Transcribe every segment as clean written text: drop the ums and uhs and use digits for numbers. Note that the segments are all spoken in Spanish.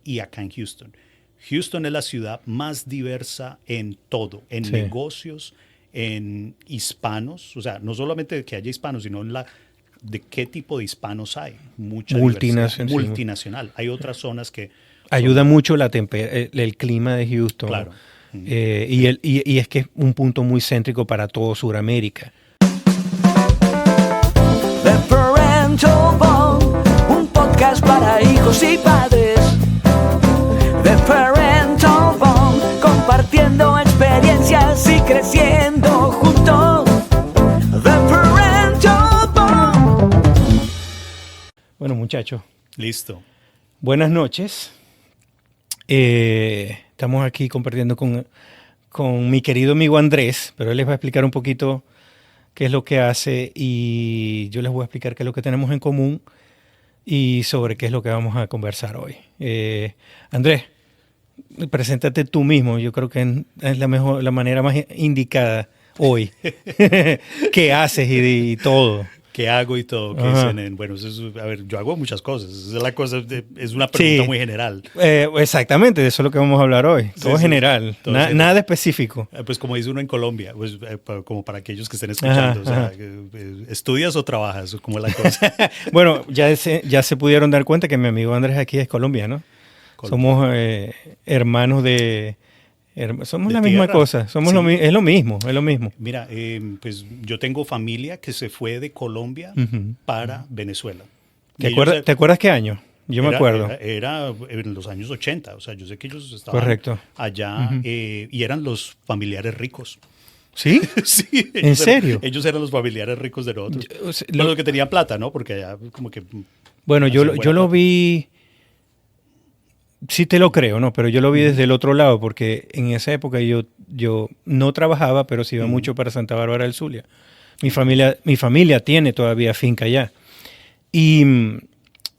y acá en Houston. Houston es la ciudad más diversa en todo, en negocios, en hispanos, o sea, no solamente de que haya hispanos, sino de qué tipo de hispanos hay. Mucha diversidad. Multinacional. Hay otras zonas que... Ayuda mucho el clima de Houston. Claro. Y es que es un punto muy céntrico para todo Sudamérica. The Parental Bond, un podcast para hijos y padres. The Parental Bond, compartiendo experiencias y creciendo juntos. The Parental Bond. Bueno, muchachos. Listo. Buenas noches. Estamos aquí compartiendo con mi querido amigo Andrés, pero él les va a explicar un poquito qué es lo que hace y yo les voy a explicar qué es lo que tenemos en común y sobre qué es lo que vamos a conversar hoy. Andrés, preséntate tú mismo. Yo creo que es la manera más indicada hoy. ¿Qué haces y todo? ¿Qué hago y todo? ¿Qué dicen? Bueno, a ver, yo hago muchas cosas. Esa es la cosa, es una pregunta muy general. Exactamente, de eso es lo que vamos a hablar hoy. Todo general, nada específico. Pues como dice uno en Colombia, pues, como para aquellos que estén escuchando, o sea, ¿estudias o trabajas? ¿Cómo es la cosa? Bueno, ya se pudieron dar cuenta que mi amigo Andrés aquí es colombiano. Somos hermanos de... Somos la misma cosa, es lo mismo. Mira, pues yo tengo familia que se fue de Colombia para Venezuela. ¿Te acuerdas qué año? Yo me acuerdo. Era en los años 80, o sea, yo sé que ellos estaban allá y eran los familiares ricos. ¿Sí? Sí. ¿En serio? Ellos eran los familiares ricos de nosotros. Los que tenían plata, ¿no? Porque allá como que... Bueno, yo lo vi... Sí te lo creo, ¿no? Pero yo lo vi desde el otro lado, porque en esa época yo no trabajaba, pero sí iba mucho para Santa Bárbara del Zulia. Mi familia tiene todavía finca allá. Y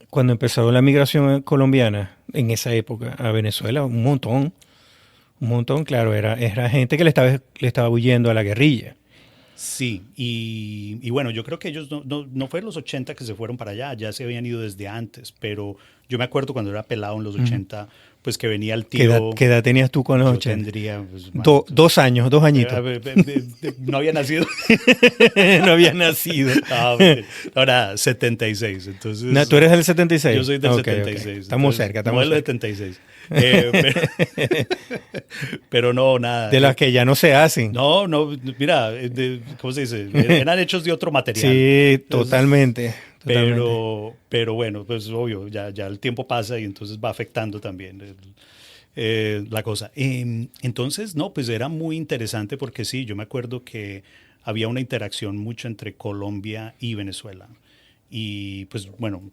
cuando empezó la migración colombiana, en esa época, a Venezuela, un montón, claro, era gente que le estaba huyendo a la guerrilla. Sí, y bueno, yo creo que ellos no fue en los 80 que se fueron para allá, ya se habían ido desde antes, pero yo me acuerdo cuando era pelado en los 80, pues que venía el tío... ¿Qué edad tenías tú con los 80? Yo tendría... Pues, 2 años, 2 añitos. No había nacido. No había nacido. Ahora, 76, entonces... ¿Tú eres del 76? Yo soy del 76. Okay. Estamos cerca. Modelo 76. Pero no, nada. De las que ya no se hacen. No, mira, ¿cómo se dice? Eran hechos de otro material. Sí, totalmente. Pero bueno, pues obvio, ya el tiempo pasa y entonces va afectando también la cosa. Entonces, no, pues era muy interesante porque sí, yo me acuerdo que había una interacción mucho entre Colombia y Venezuela. Y pues bueno,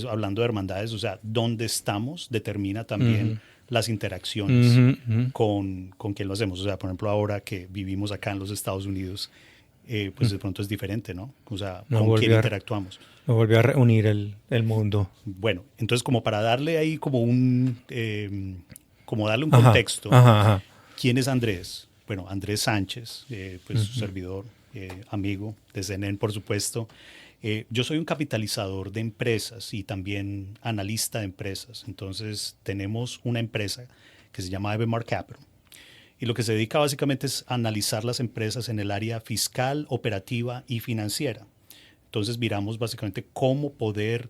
hablando de hermandades, o sea, dónde estamos determina también las interacciones con quien lo hacemos. O sea, por ejemplo, ahora que vivimos acá en los Estados Unidos, pues de pronto es diferente, ¿no? O sea, ¿con quién interactuamos? Nos volvió a reunir el mundo. Bueno, entonces como para darle ahí como darle un contexto, ¿quién es Andrés? Bueno, Andrés Sánchez, pues su servidor, amigo de CNN, por supuesto. Yo soy un capitalizador de empresas y también analista de empresas. Entonces tenemos una empresa que se llama Evermar Capital. Y lo que se dedica básicamente es analizar las empresas en el área fiscal, operativa y financiera. Entonces miramos básicamente cómo poder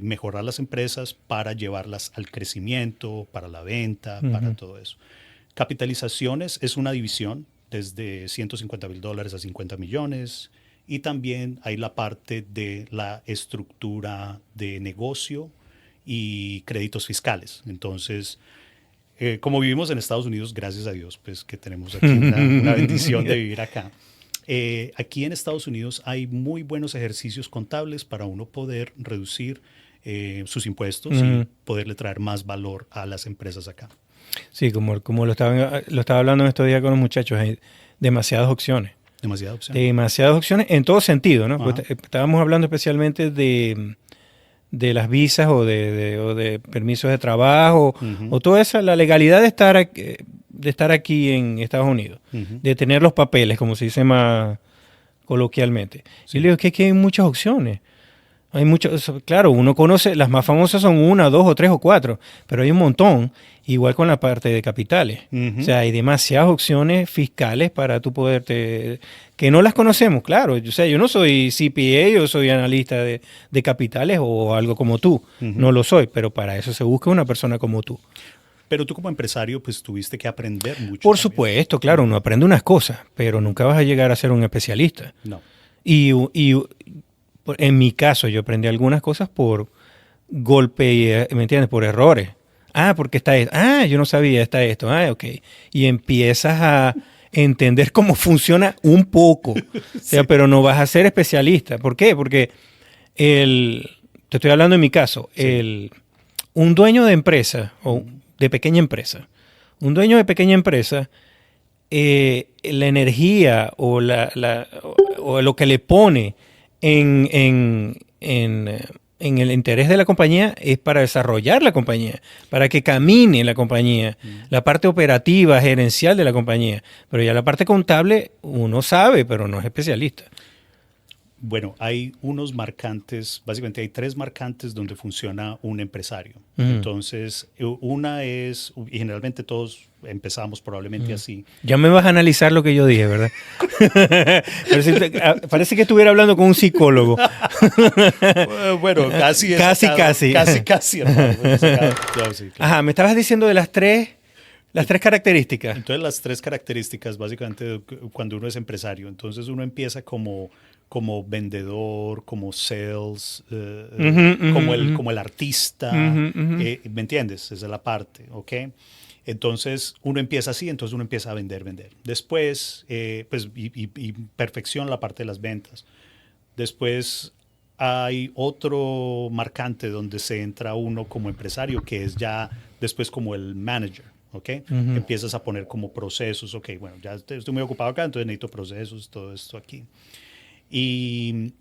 mejorar las empresas para llevarlas al crecimiento, para la venta, para todo eso. Capitalizaciones es una división desde $150,000 a 50 millones. Y también hay la parte de la estructura de negocio y créditos fiscales. Entonces, como vivimos en Estados Unidos, gracias a Dios, pues que tenemos aquí una bendición de vivir acá. Aquí en Estados Unidos hay muy buenos ejercicios contables para uno poder reducir sus impuestos y poderle traer más valor a las empresas acá. Sí, como lo estaba hablando en estos días con los muchachos, hay demasiadas opciones. Demasiadas opciones en todo sentido, ¿no? Pues estábamos hablando especialmente de las visas o de permisos de trabajo o toda esa, la legalidad de estar aquí en Estados Unidos, de tener los papeles, como se dice más coloquialmente. Sí. Y le digo que hay muchas opciones. Hay muchos, claro, uno conoce, las más famosas son 1, 2 o 3 o 4, pero hay un montón, igual con la parte de capitales. O sea, hay demasiadas opciones fiscales para tú poderte, que no las conocemos, claro. O sea, yo no soy CPA, yo soy analista de capitales o algo como tú, no lo soy, pero para eso se busca una persona como tú. Pero tú como empresario, pues tuviste que aprender mucho. Por también. supuesto, claro, uno aprende unas cosas, pero nunca vas a llegar a ser un especialista. No. Y en mi caso, yo aprendí algunas cosas por golpe, ¿me entiendes? Por errores. Porque está esto. Yo no sabía, está esto. Ok. Y empiezas a entender cómo funciona un poco. O sea, Sí. pero no vas a ser especialista. ¿Por qué? Porque te estoy hablando en mi caso, Sí. un dueño de empresa o de pequeña empresa, la energía o lo que le pone en el interés de la compañía es para desarrollar la compañía, para que camine la compañía, la parte operativa, gerencial de la compañía. Pero ya la parte contable uno sabe, pero no es especialista. Bueno, hay unos marcantes, básicamente hay 3 marcantes donde funciona un empresario. Entonces, una es, y generalmente todos empezamos probablemente así. Ya me vas a analizar lo que yo dije, ¿verdad? Parece que estuviera hablando con un psicólogo. Bueno, casi. Casi. Hermano. Claro, sí, claro. Ajá, me estabas diciendo de las tres características. Entonces, las 3 características, básicamente, cuando uno es empresario. Entonces, uno empieza como vendedor, como sales, como el artista, ¿me entiendes? Esa es la parte, ¿ok? Entonces, uno empieza así, entonces uno empieza a vender. Después, pues, y perfecciona la parte de las ventas. Después, hay otro marcante donde se entra uno como empresario, que es ya después como el manager. ¿Ok? Empiezas a poner como procesos. Ok, bueno, ya estoy muy ocupado acá, entonces necesito procesos, todo esto aquí. Y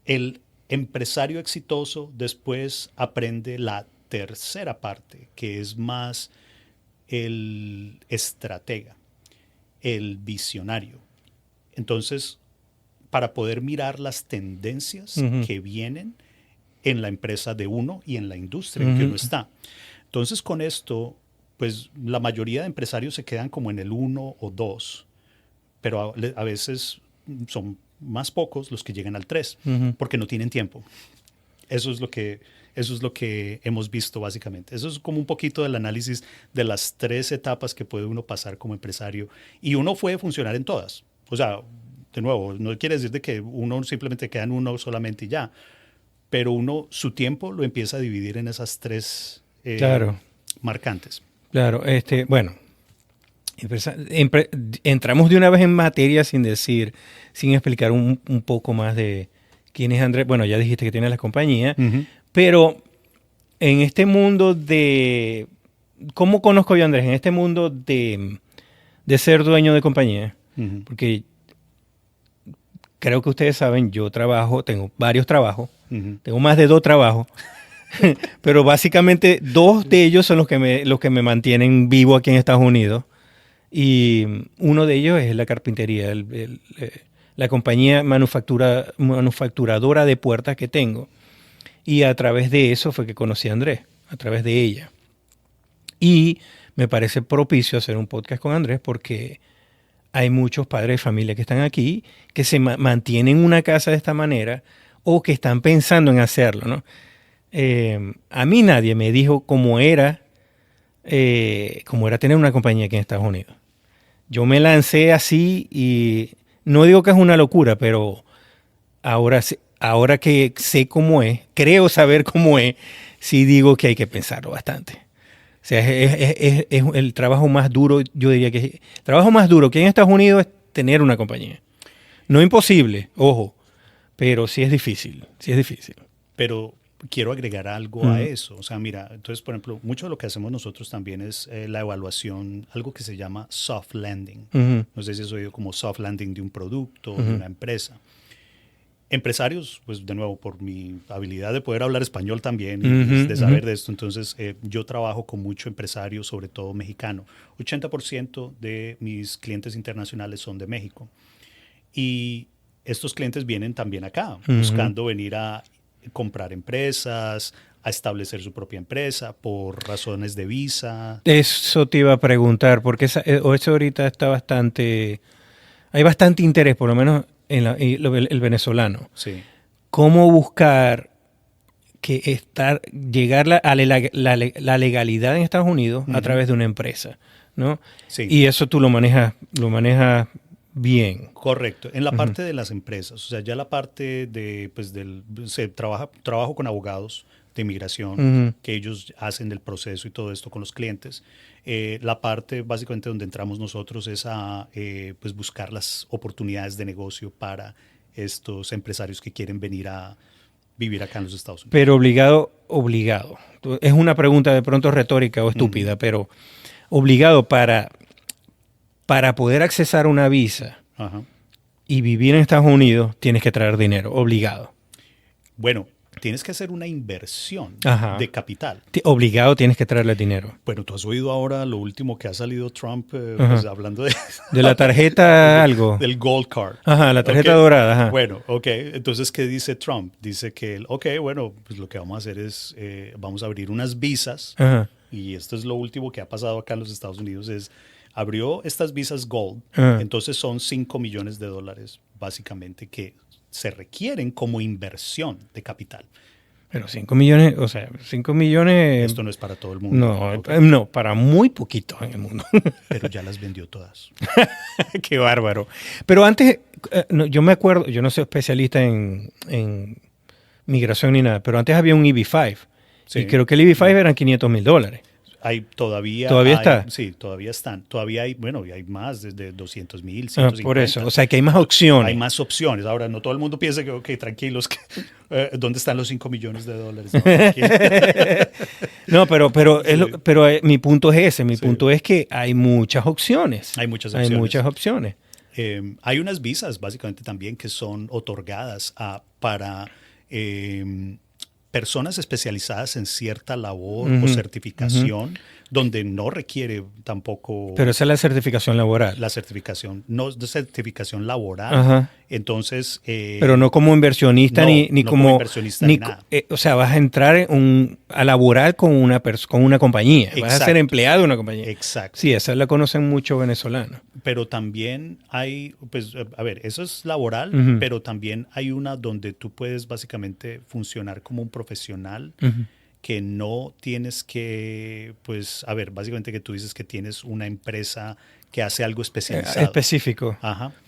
el empresario exitoso después aprende la tercera parte, que es más el estratega, el visionario. Entonces, para poder mirar las tendencias que vienen en la empresa de uno y en la industria en que uno está. Entonces, con esto, pues la mayoría de empresarios se quedan como en el 1 o 2, pero a veces son más pocos los que llegan al 3, porque no tienen tiempo. Eso es lo que hemos visto básicamente. Eso es como un poquito del análisis de las 3 etapas que puede uno pasar como empresario. Y uno puede funcionar en todas. O sea, de nuevo, no quiere decir de que uno simplemente queda en uno solamente y ya. Pero uno su tiempo lo empieza a dividir en esas 3 marcantes. Claro, bueno. Entramos de una vez en materia sin explicar un poco más de quién es Andrés. Bueno, ya dijiste que tiene la compañía, pero en este mundo de... ¿Cómo conozco yo a Andrés? En este mundo de ser dueño de compañía, porque creo que ustedes saben, yo tengo varios trabajos, tengo más de 2 trabajos, pero básicamente 2 de ellos son los que me mantienen vivo aquí en Estados Unidos. Y uno de ellos es la carpintería, la compañía manufacturadora de puertas que tengo. Y a través de eso fue que conocí a Andrés, a través de ella. Y me parece propicio hacer un podcast con Andrés porque hay muchos padres de familia que están aquí, que se mantienen una casa de esta manera o que están pensando en hacerlo, ¿no? A mí nadie me dijo cómo era tener una compañía aquí en Estados Unidos. Yo me lancé así y no digo que es una locura, pero ahora que sé cómo es, creo saber cómo es, sí digo que hay que pensarlo bastante. O sea, es el trabajo más duro, yo diría que el trabajo más duro que hay en Estados Unidos es tener una compañía. No imposible, ojo, pero sí es difícil, Pero quiero agregar algo a eso. O sea, mira, entonces, por ejemplo, mucho de lo que hacemos nosotros también es la evaluación, algo que se llama soft landing. No sé si has oído como soft landing de un producto, de una empresa. Empresarios, pues de nuevo, por mi habilidad de poder hablar español también y de saber de esto, entonces yo trabajo con mucho empresario, sobre todo mexicano. 80% de mis clientes internacionales son de México. Y estos clientes vienen también acá, buscando venir a comprar empresas, a establecer su propia empresa por razones de visa. Eso te iba a preguntar, porque eso ahorita está hay bastante interés, por lo menos en el venezolano. Sí. ¿Cómo buscar llegar a la legalidad en Estados Unidos a través de una empresa, ¿no? Sí. Y eso tú lo manejas bien. Correcto. En la parte de las empresas, o sea, ya la parte de, pues, trabajo con abogados de inmigración, que ellos hacen el proceso y todo esto con los clientes. La parte básicamente donde entramos nosotros es a pues buscar las oportunidades de negocio para estos empresarios que quieren venir a vivir acá en los Estados Unidos. Pero obligado. Es una pregunta de pronto retórica o estúpida, pero obligado para poder accesar una visa y vivir en Estados Unidos, tienes que traer dinero, obligado. Bueno, tienes que hacer una inversión de capital. Obligado tienes que traerle dinero. Bueno, tú has oído ahora lo último que ha salido Trump pues, hablando de la tarjeta algo. Del Gold Card. Ajá, la tarjeta dorada. Ajá. Bueno, entonces, ¿qué dice Trump? Dice que, bueno, pues lo que vamos a hacer es, vamos a abrir unas visas. Y esto es lo último que ha pasado acá en los Estados Unidos, abrió estas visas Gold. Entonces son $5 millones básicamente que se requieren como inversión de capital. Pero 5 millones, o sea, 5 millones... Esto no es para todo el mundo. No, para muy poquitos en el mundo. Pero ya las vendió todas. Qué bárbaro. Pero antes, yo me acuerdo, yo no soy especialista en migración ni nada, pero antes había un EB-5. Sí. Y creo que el EB-5 eran $500,000. Todavía está. Sí, todavía están. Todavía hay, bueno, y hay más, desde 200,000, 150. Por eso, o sea que hay más opciones. Hay más opciones. Ahora, no todo el mundo piensa que, ok, tranquilos, ¿dónde están los $5 millones? No, pero mi punto es ese. Mi punto es que hay muchas opciones. Hay muchas opciones. Hay hay unas visas, básicamente, también que son otorgadas para personas especializadas en cierta labor o certificación, donde no requiere tampoco... Pero esa es la certificación laboral. La certificación, no de certificación laboral. Entonces... pero no como inversionista ni como inversionista ni nada. O sea, vas a entrar a laborar con una compañía. Exacto. Vas a ser empleado de una compañía. Exacto. Sí, esa la conocen muchos venezolanos. Pero también hay, pues, a ver, eso es laboral, pero también hay una donde tú puedes básicamente funcionar como un profesional que no tienes que, pues, a ver, básicamente que tú dices que tienes una empresa que hace algo especializado. Específico.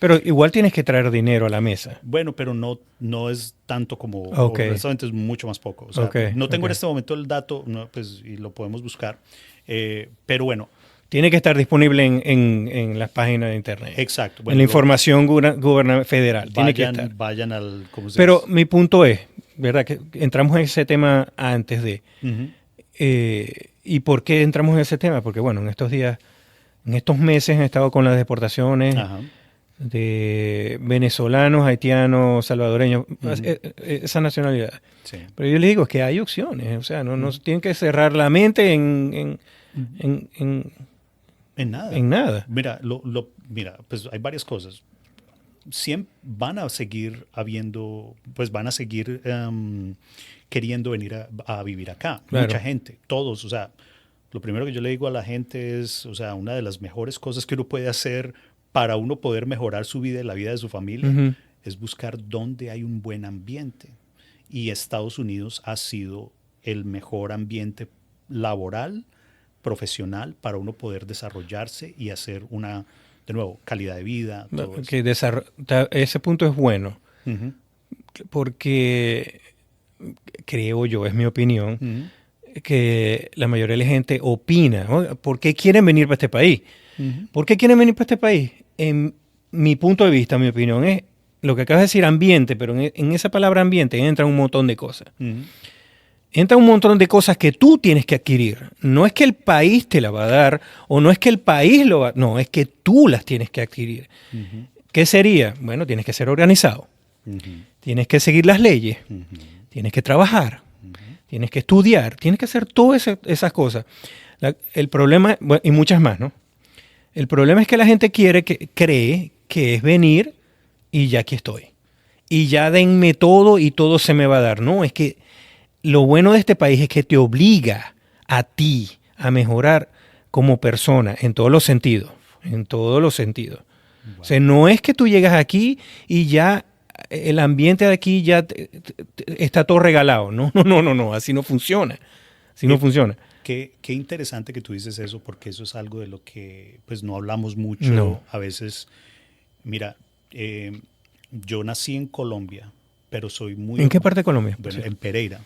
Pero igual tienes que traer dinero a la mesa. Bueno, pero no es tanto como... Honestamente es mucho más poco. O sea, no tengo en este momento el dato, pues, y lo podemos buscar. Pero bueno... Tiene que estar disponible en las páginas de internet. Exacto. Bueno, en la información federal. Tiene que estar. Vayan al... ¿cómo se Pero dice? mi punto es, ¿verdad? Que entramos en ese tema antes de... ¿Y por qué entramos en ese tema? Porque, bueno, en estos meses han estado con las deportaciones de venezolanos, haitianos, salvadoreños, esa nacionalidad. Sí. Pero yo les digo que hay opciones. O sea, no tienen que cerrar la mente en nada. En nada. Mira, pues hay varias cosas. Siempre van a seguir van a seguir queriendo venir a vivir acá. Claro. Mucha gente, todos, o sea, lo primero que yo le digo a la gente es, o sea, una de las mejores cosas que uno puede hacer para uno poder mejorar su vida y la vida de su familia es buscar dónde hay un buen ambiente. Y Estados Unidos ha sido el mejor ambiente laboral, profesional, para uno poder desarrollarse y hacer una, de nuevo, calidad de vida. Todo eso. Ese punto es bueno, porque creo yo, es mi opinión, que la mayoría de la gente opina, ¿por qué quieren venir para este país? ¿Por qué quieren venir para este país? En mi punto de vista, mi opinión es, lo que acabas de decir, ambiente, pero en esa palabra ambiente entra un montón de cosas. Entra un montón de cosas que tú tienes que adquirir. No es que el país te la va a dar, o no es que el país lo va... No, es que tú las tienes que adquirir. ¿Qué sería? Bueno, tienes que ser organizado. Tienes que seguir las leyes. Tienes que trabajar. Tienes que estudiar. Tienes que hacer todas esas cosas. El problema... Bueno, y muchas más, ¿no? El problema es que la gente cree que es venir y ya aquí estoy. y ya denme todo y todo se me va a dar. No, es que lo bueno de este país es que te obliga a ti a mejorar como persona en todos los sentidos, en todos los sentidos. Wow. O sea, no es que tú llegas aquí y ya el ambiente de aquí ya está todo regalado. No, así no funciona. Así no funciona. Qué interesante que tú dices eso, porque eso es algo de lo que pues no hablamos mucho. A veces, mira, yo nací en Colombia, pero soy muy... ¿En qué parte de Colombia? Bueno, en Pereira.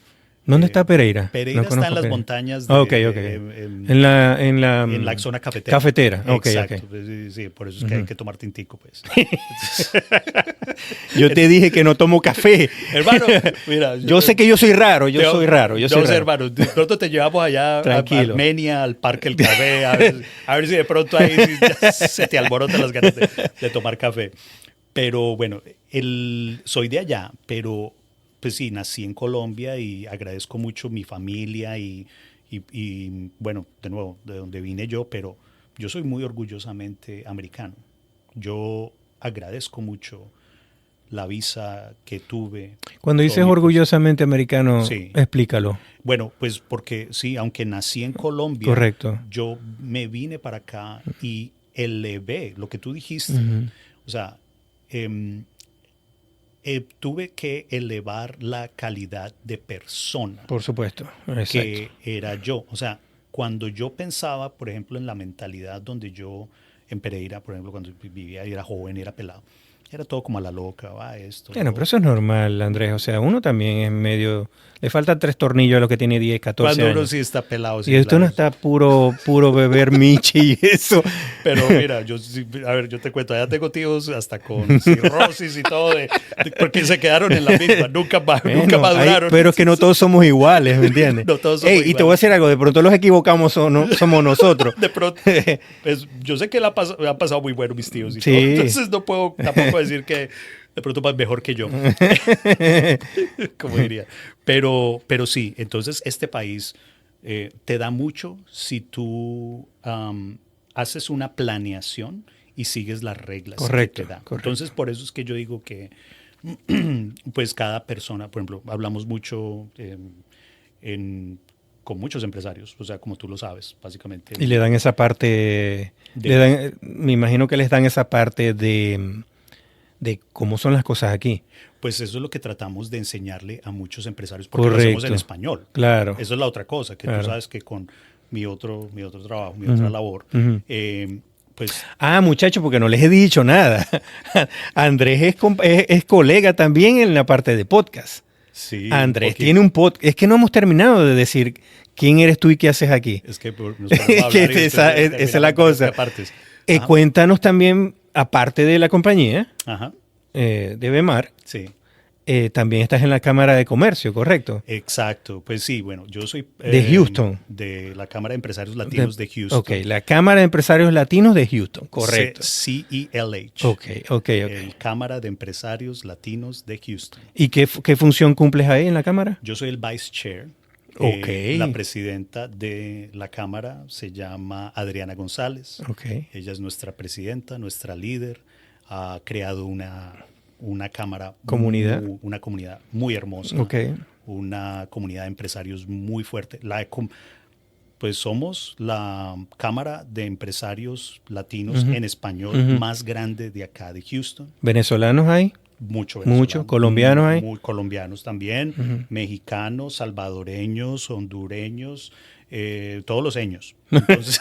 ¿Dónde está Pereira? Pereira está en las montañas de, okay. En la zona cafetera. Cafetera, exacto. Sí, por eso es que hay que tomar tintico, pues. Yo te dije que no tomo café. Hermano, mira. Yo sé que yo soy raro, yo soy raro. Hermano, de pronto te llevamos allá a Armenia, al Parque El Café, a ver si de pronto ahí se te alborotan las ganas de tomar café. Pero bueno, soy de allá, pero... Pues sí, nací en Colombia y agradezco mucho mi familia y bueno, de nuevo, de donde vine yo, pero yo soy muy orgullosamente americano. Yo agradezco mucho la visa que tuve. Cuando dices orgullosamente americano, sí. Explícalo. Bueno, pues porque sí, aunque nací en Colombia, correcto, yo me vine para acá y elevé lo que tú dijiste. O sea, tuve que elevar la calidad de persona. Por supuesto. Exacto. Que era yo. O sea, cuando yo pensaba, por ejemplo, en la mentalidad donde yo, en Pereira, por ejemplo, cuando vivía y era joven y era pelado, era todo como a la loca, esto. Bueno, pero eso es normal, Andrés. O sea, uno también es medio... Le faltan 3 tornillos a lo que tiene 10, 14 años. Cuando uno sí está pelado. Sí, y esto no está puro beber michi y eso. Pero mira, yo te cuento, allá tengo tíos hasta con cirrosis y todo, porque se quedaron en la misma, nunca maduraron. Pero es que no todos somos iguales, ¿me entiendes? No todos somos iguales. Y te voy a decir algo, de pronto los equivocamos somos nosotros. De pronto, pues, yo sé que me han pasado muy bueno mis tíos y todo, entonces no puedo tampoco decir que de pronto más mejor que yo, como diría. Pero sí, entonces este país te da mucho si tú haces una planeación y sigues las reglas que te da. Entonces, por eso es que yo digo que pues cada persona, por ejemplo, hablamos mucho con muchos empresarios, o sea, como tú lo sabes, básicamente. Y le dan esa parte, me imagino que les dan esa parte de cómo son las cosas aquí. Pues eso es lo que tratamos de enseñarle a muchos empresarios, porque lo hacemos en español. Claro. Eso es la otra cosa, que tú sabes que con mi otro trabajo, mi otra labor, pues... muchachos, porque no les he dicho nada. Andrés es colega también en la parte de podcast. Sí. Andrés tiene un podcast. Es que no hemos terminado de decir quién eres tú y qué haces aquí. Es que nos hablar esa es la cosa. Cuéntanos también, aparte de la compañía, de Bemar, sí. También estás en la Cámara de Comercio, ¿correcto? Exacto. Pues sí, bueno, yo soy... de Houston. De la Cámara de Empresarios Latinos de Houston. Ok, la Cámara de Empresarios Latinos de Houston, correcto. CELH. Ok. Cámara de Empresarios Latinos de Houston. ¿Y qué función cumples ahí en la Cámara? Yo soy el Vice Chair. La presidenta de la Cámara se llama Adriana González. Ella es nuestra presidenta, nuestra líder. Ha creado una cámara, una comunidad muy hermosa, una comunidad de empresarios muy fuerte. Pues somos la Cámara de Empresarios Latinos en español más grande de acá de Houston. ¿Venezolanos hay? Mucho. ¿Colombianos hay? Colombianos también, mexicanos, salvadoreños, hondureños, todos los años. Entonces,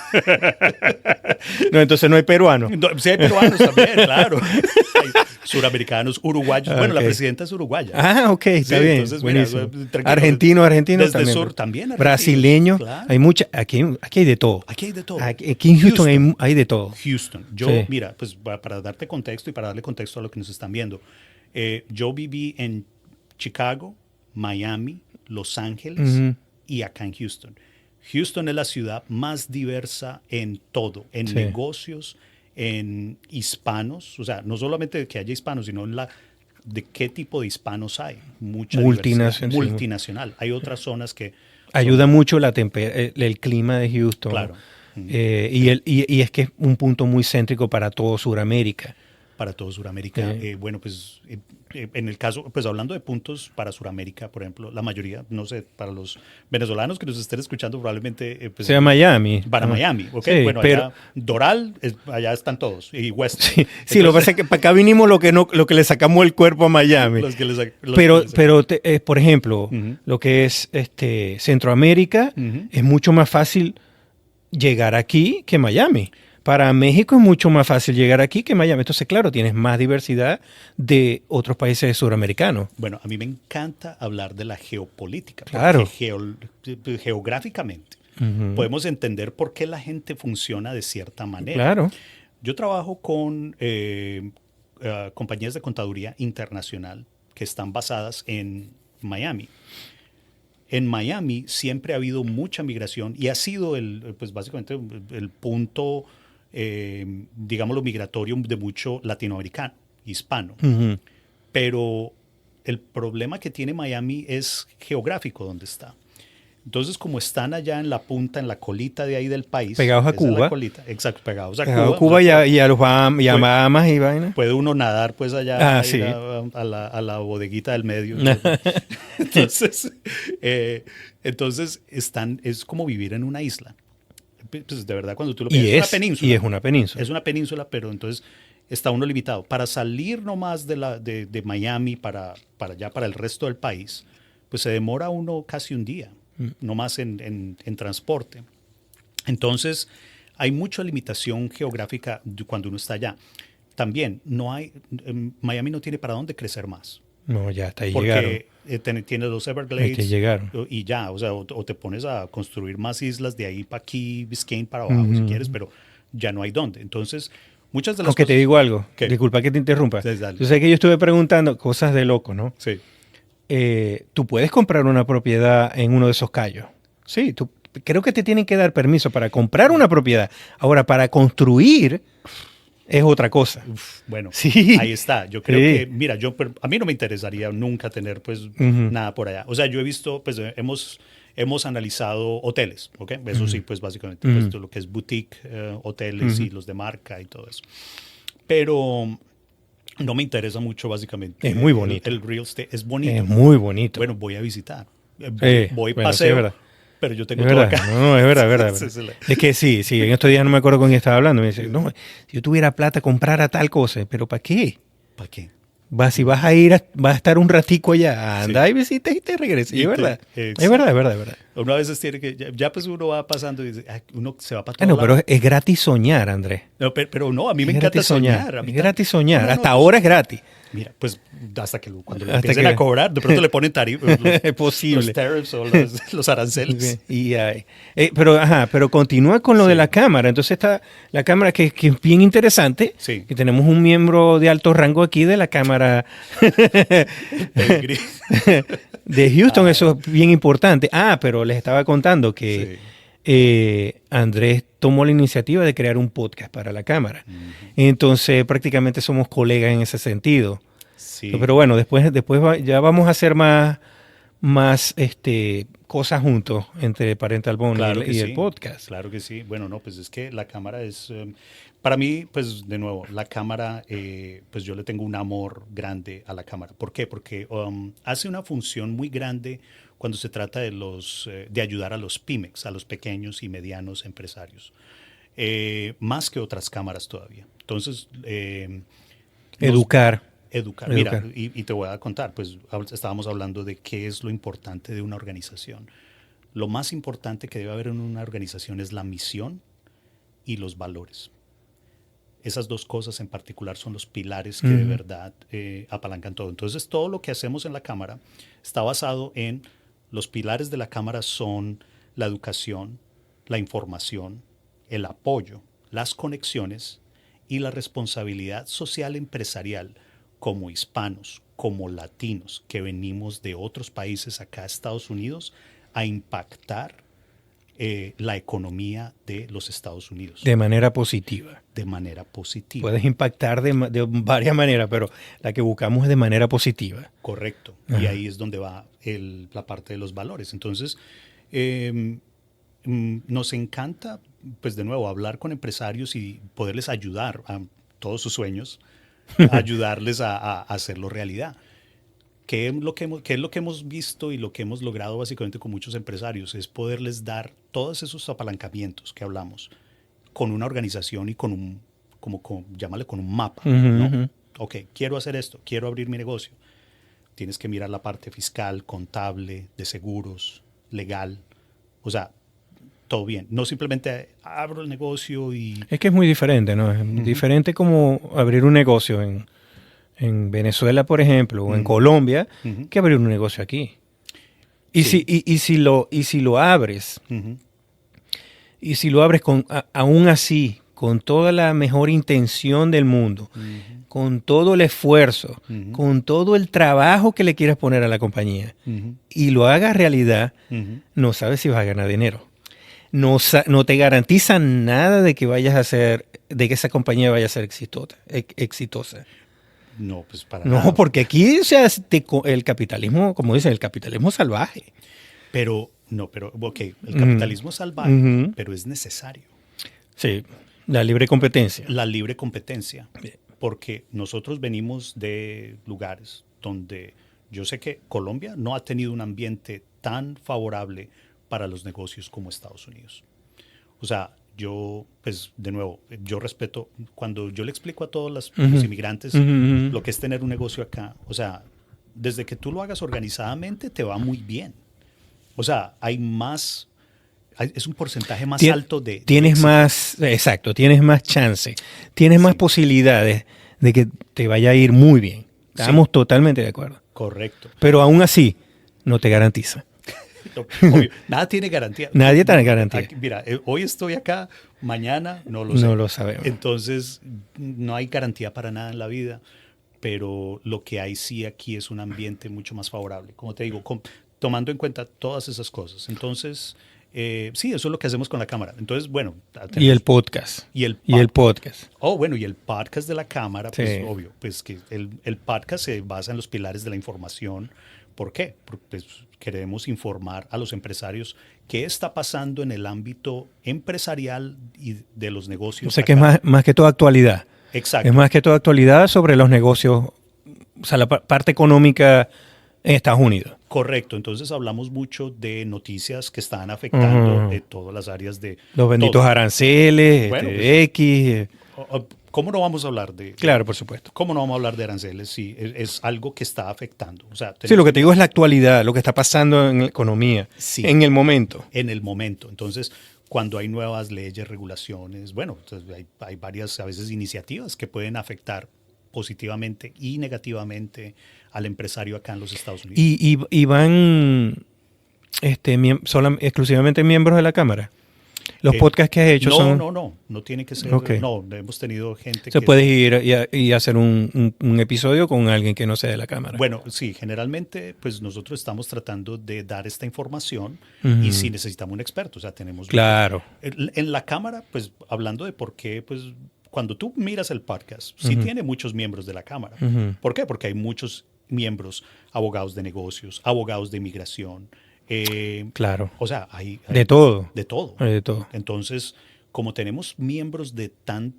entonces no hay peruanos. Sí hay peruanos también, claro. Hay suramericanos, uruguayos. Bueno, la presidenta es uruguaya. Ok, está bien. Entonces, buenísimo. Argentinos desde también. Sur también. Brasileños. Claro. Hay aquí hay de todo. Aquí en Houston hay de todo. Houston. Mira, pues para darte contexto y para darle contexto a lo que nos están viendo, yo viví en Chicago, Miami, Los Ángeles y acá en Houston. Houston es la ciudad más diversa en todo, en negocios, en hispanos, o sea, no solamente que haya hispanos, sino de qué tipo de hispanos hay. Mucha multinacional. Hay otras zonas que... Ayuda mucho el clima de Houston. Claro. Y es que es un punto muy céntrico para todo Sudamérica. Para todo Sudamérica. Sí. Bueno, pues en el caso, pues hablando de puntos para Sudamérica, por ejemplo, la mayoría, no sé, para los venezolanos que nos estén escuchando, probablemente pues, sea Miami. para Miami, ¿ok? Sí, bueno, pero, allá Doral, allá están todos, y West. Sí, sí, lo que pasa es que para acá vinimos lo que le sacamos el cuerpo a Miami. Por ejemplo, lo que es Centroamérica, es mucho más fácil llegar aquí que Miami. Para México es mucho más fácil llegar aquí que Miami. Entonces, claro, tienes más diversidad de otros países suramericanos. Bueno, a mí me encanta hablar de la geopolítica. Claro. Porque geográficamente podemos entender por qué la gente funciona de cierta manera. Claro. Yo trabajo con compañías de contaduría internacional que están basadas en Miami. En Miami siempre ha habido mucha migración y ha sido pues básicamente el punto, digámoslo, migratorio de mucho latinoamericano, hispano. Pero el problema que tiene Miami es geográfico, donde está. Entonces, como están allá en la punta, en la colita de ahí del país. Pegados a Cuba. Exacto, pegados a Cuba. Cuba y a los Bahamas y vaina. Puede uno nadar pues allá sí. a la bodeguita del medio. Entonces es como vivir en una isla. Pues de verdad, cuando tú lo piensas, es una península. Y es una península. Es una península, pero entonces está uno limitado. Para salir nomás de Miami para allá, para el resto del país, pues se demora uno casi un día, nomás en transporte. Entonces, hay mucha limitación geográfica cuando uno está allá. También, Miami no tiene para dónde crecer más. No, ya hasta ahí llegaron. Porque tiene los Everglades. Que llegaron. Y ya, o sea, o te pones a construir más islas de ahí para aquí, Biscayne para abajo, si quieres, pero ya no hay dónde. Entonces, muchas de las Aunque cosas... te digo algo, ¿Qué? Disculpa que te interrumpa. Sí, dale. Yo sé que yo estuve preguntando cosas de loco, ¿no? Sí. Tú puedes comprar una propiedad en uno de esos cayos. Sí, creo que te tienen que dar permiso para comprar una propiedad. Ahora, para construir es otra cosa. Bueno, sí. Ahí está. Yo creo que, mira, a mí no me interesaría nunca tener pues nada por allá. O sea, yo he visto, pues hemos analizado hoteles, ¿ok? Eso sí, pues básicamente pues, todo lo que es boutique, hoteles y los de marca y todo eso. Pero no me interesa mucho básicamente. Es muy bonito. El real estate es bonito. Es muy bonito. Bueno, voy a visitar. Voy bueno, paseo. Sí, pero yo tengo es todo verdad. acá. No, es verdad. Es que sí, en estos días no me acuerdo con quién estaba hablando. Me dice, no, si yo tuviera plata, comprara tal cosa. ¿Pero para qué? ¿Para qué? Si vas a ir, vas a estar un ratico allá, anda y visitas y te regresas. Es verdad. Es verdad. Una vez tiene que, ya pues uno va pasando y dice, uno se va para todo lado. Pero es gratis soñar, Andrés. No, pero no, a mí me encanta soñar. Es gratis soñar. Hasta ahora es gratis. Mira, pues hasta que cuando le empiecen a cobrar, de pronto le ponen tarifas. Es posible. Los tariffs o los aranceles. Pero continúa con lo de la cámara. Entonces está la cámara que es bien interesante. Sí. Que tenemos un miembro de alto rango aquí de la cámara de Houston. Eso es bien importante. Pero les estaba contando que Andrés tomó la iniciativa de crear un podcast para la cámara. Entonces prácticamente somos colegas en ese sentido. Sí. Pero bueno, después ya vamos a hacer más cosas juntos entre Parental Bond y el podcast. Claro que sí. Bueno, no, pues es que la cámara es... para mí, pues de nuevo, la cámara, pues yo le tengo un amor grande a la cámara. ¿Por qué? Porque hace una función muy grande cuando se trata de ayudar a los pymes, a los pequeños y medianos empresarios. Más que otras cámaras todavía. Entonces... Educar. Mira, y te voy a contar, pues estábamos hablando de qué es lo importante de una organización. Lo más importante que debe haber en una organización es la misión y los valores. Esas dos cosas en particular son los pilares que de verdad apalancan todo. Entonces, todo lo que hacemos en la Cámara está basado en los pilares de la Cámara son la educación, la información, el apoyo, las conexiones y la responsabilidad social empresarial como hispanos, como latinos que venimos de otros países acá a Estados Unidos a impactar la economía de los Estados Unidos. De manera positiva. De manera positiva. Puedes impactar de varias maneras, pero la que buscamos es de manera positiva. Correcto. Ajá. Y ahí es donde va la parte de los valores. Entonces, nos encanta, pues de nuevo, hablar con empresarios y poderles ayudar a todos sus sueños ayudarles a hacerlo realidad. ¿Qué es lo que hemos visto y lo que hemos logrado básicamente con muchos empresarios? Es poderles dar todos esos apalancamientos que hablamos con una organización y con un, llámale con un mapa, ¿no? Ok, quiero hacer esto, quiero abrir mi negocio. Tienes que mirar la parte fiscal, contable, de seguros, legal. O sea, todo bien. No simplemente abro el negocio y... Es que es muy diferente, ¿no? Es diferente como abrir un negocio en Venezuela, por ejemplo, o en Colombia, que abrir un negocio aquí. Y, Sí. si lo abres, y si lo abres aún así, con toda la mejor intención del mundo, con todo el esfuerzo, con todo el trabajo que le quieras poner a la compañía, y lo hagas realidad, no sabes si vas a ganar dinero. No te garantiza nada de que vayas a ser, de que esa compañía vaya a ser exitosa. No, pues para No, nada. porque aquí o sea, el capitalismo, como dicen, el capitalismo salvaje. Pero, ok, el capitalismo es salvaje, pero es necesario. Sí, la libre competencia. La libre competencia. Porque nosotros venimos de lugares donde yo sé que Colombia no ha tenido un ambiente tan favorable para los negocios como Estados Unidos. O sea, yo, pues, de nuevo, yo respeto, cuando yo le explico a todos los inmigrantes lo que es tener un negocio acá, o sea, desde que tú lo hagas organizadamente, te va muy bien. O sea, es un porcentaje más alto de Tienes éxito. más, exacto, tienes más chance, tienes más posibilidades de que te vaya a ir muy bien. Estamos totalmente de acuerdo. Correcto. Pero aún así, no te garantiza. Obvio, nada tiene garantía. Nadie tiene garantía. Aquí, mira, hoy estoy acá, mañana no lo sé. No lo sabemos. Entonces, no hay garantía para nada en la vida, pero lo que hay sí aquí es un ambiente mucho más favorable. Como te digo, tomando en cuenta todas esas cosas. Entonces, sí, eso es lo que hacemos con la cámara. Entonces, bueno. Y el podcast. Y el podcast. Oh, bueno, y el podcast de la cámara, pues Sí. obvio, pues que el podcast se basa en los pilares de la información. ¿Por qué? Porque pues, queremos informar a los empresarios qué está pasando en el ámbito empresarial y de los negocios. O sea que es más que toda actualidad. Exacto. Es más que toda actualidad sobre los negocios, o sea, la parte económica en Estados Unidos. Correcto. Entonces hablamos mucho de noticias que están afectando todas las áreas de... Los benditos aranceles, Bueno, X. ¿Cómo no vamos a hablar de... Claro, por supuesto. ¿Cómo no vamos a hablar de aranceles? Sí, es algo que está afectando. O sea, Sí, lo que te digo es la actualidad, lo que está pasando en la economía, Sí. en el momento. En el momento. Entonces, cuando hay nuevas leyes, regulaciones, bueno, entonces hay varias a veces iniciativas que pueden afectar positivamente y negativamente al empresario acá en los Estados Unidos. Y van exclusivamente miembros de la Cámara. Los podcasts que has hecho son... No tiene que ser. Ok. No, hemos tenido gente Se que... puede ir y hacer un episodio con alguien que no sea de la Cámara. Bueno, sí, generalmente pues nosotros estamos tratando de dar esta información y si necesitamos un experto, o sea, tenemos... Claro. En la Cámara, pues hablando de por qué, pues cuando tú miras el podcast, sí tiene muchos miembros de la Cámara. ¿Por qué? Porque hay muchos miembros, abogados de negocios, abogados de inmigración. Claro. O sea, hay De todo. de todo. Hay de todo. Entonces, como tenemos miembros de tan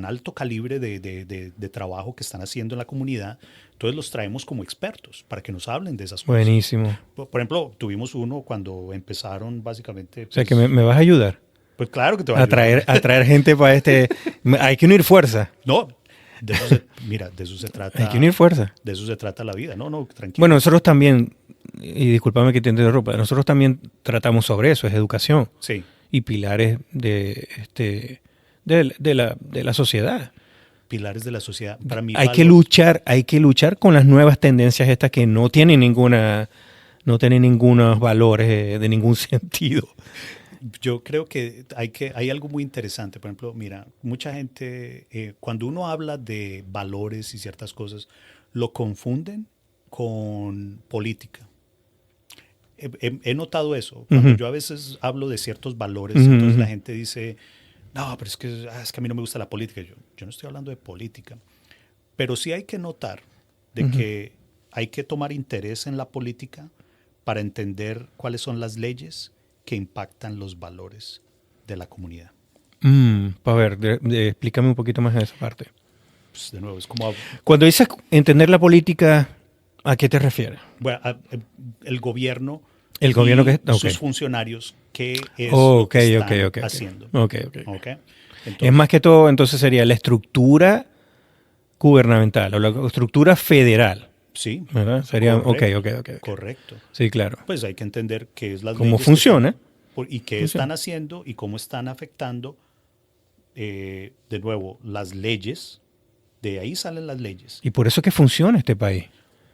alto calibre de trabajo que están haciendo en la comunidad, entonces los traemos como expertos para que nos hablen de esas cosas. Buenísimo. Por ejemplo, tuvimos uno cuando empezaron básicamente... O sea que me vas a ayudar Pues claro que te va a ayudar. a traer gente para este... Hay que unir fuerza. No, mira, de eso se trata. Hay que unir fuerza. De eso se trata la vida. No, tranquilo. Bueno, nosotros también, y discúlpame que te interrumpa, nosotros también tratamos sobre eso, es educación Sí, y pilares de la sociedad. pilares de la sociedad. Para mí, Hay que luchar con las nuevas tendencias estas que no tienen ningunos valores de ningún sentido. yo creo que hay algo muy interesante. Por ejemplo, mira, mucha gente, cuando uno habla de valores y ciertas cosas, lo confunden con política. He notado eso. Cuando yo a veces hablo de ciertos valores, entonces la gente dice, no, pero es que a mí no me gusta la política. Yo no estoy hablando de política. Pero sí hay que notar de que hay que tomar interés en la política para entender cuáles son las leyes que impactan los valores de la comunidad. A ver, explícame un poquito más de esa parte. pues, de nuevo, es como... Cuando dices entender la política, ¿a qué te refieres? Bueno, el gobierno... El gobierno y que... okay. sus funcionarios, ¿qué es lo que están haciendo? Okay. Entonces, Es más que todo, entonces sería la estructura gubernamental o la estructura federal. sí. ¿Verdad? Sería... Correcto, ok. correcto. Sí, claro. Pues hay que entender qué es las ¿Cómo leyes funciona? y qué están haciendo y cómo están afectando, de nuevo, las leyes. De ahí salen las leyes. Y por eso es que funciona este país.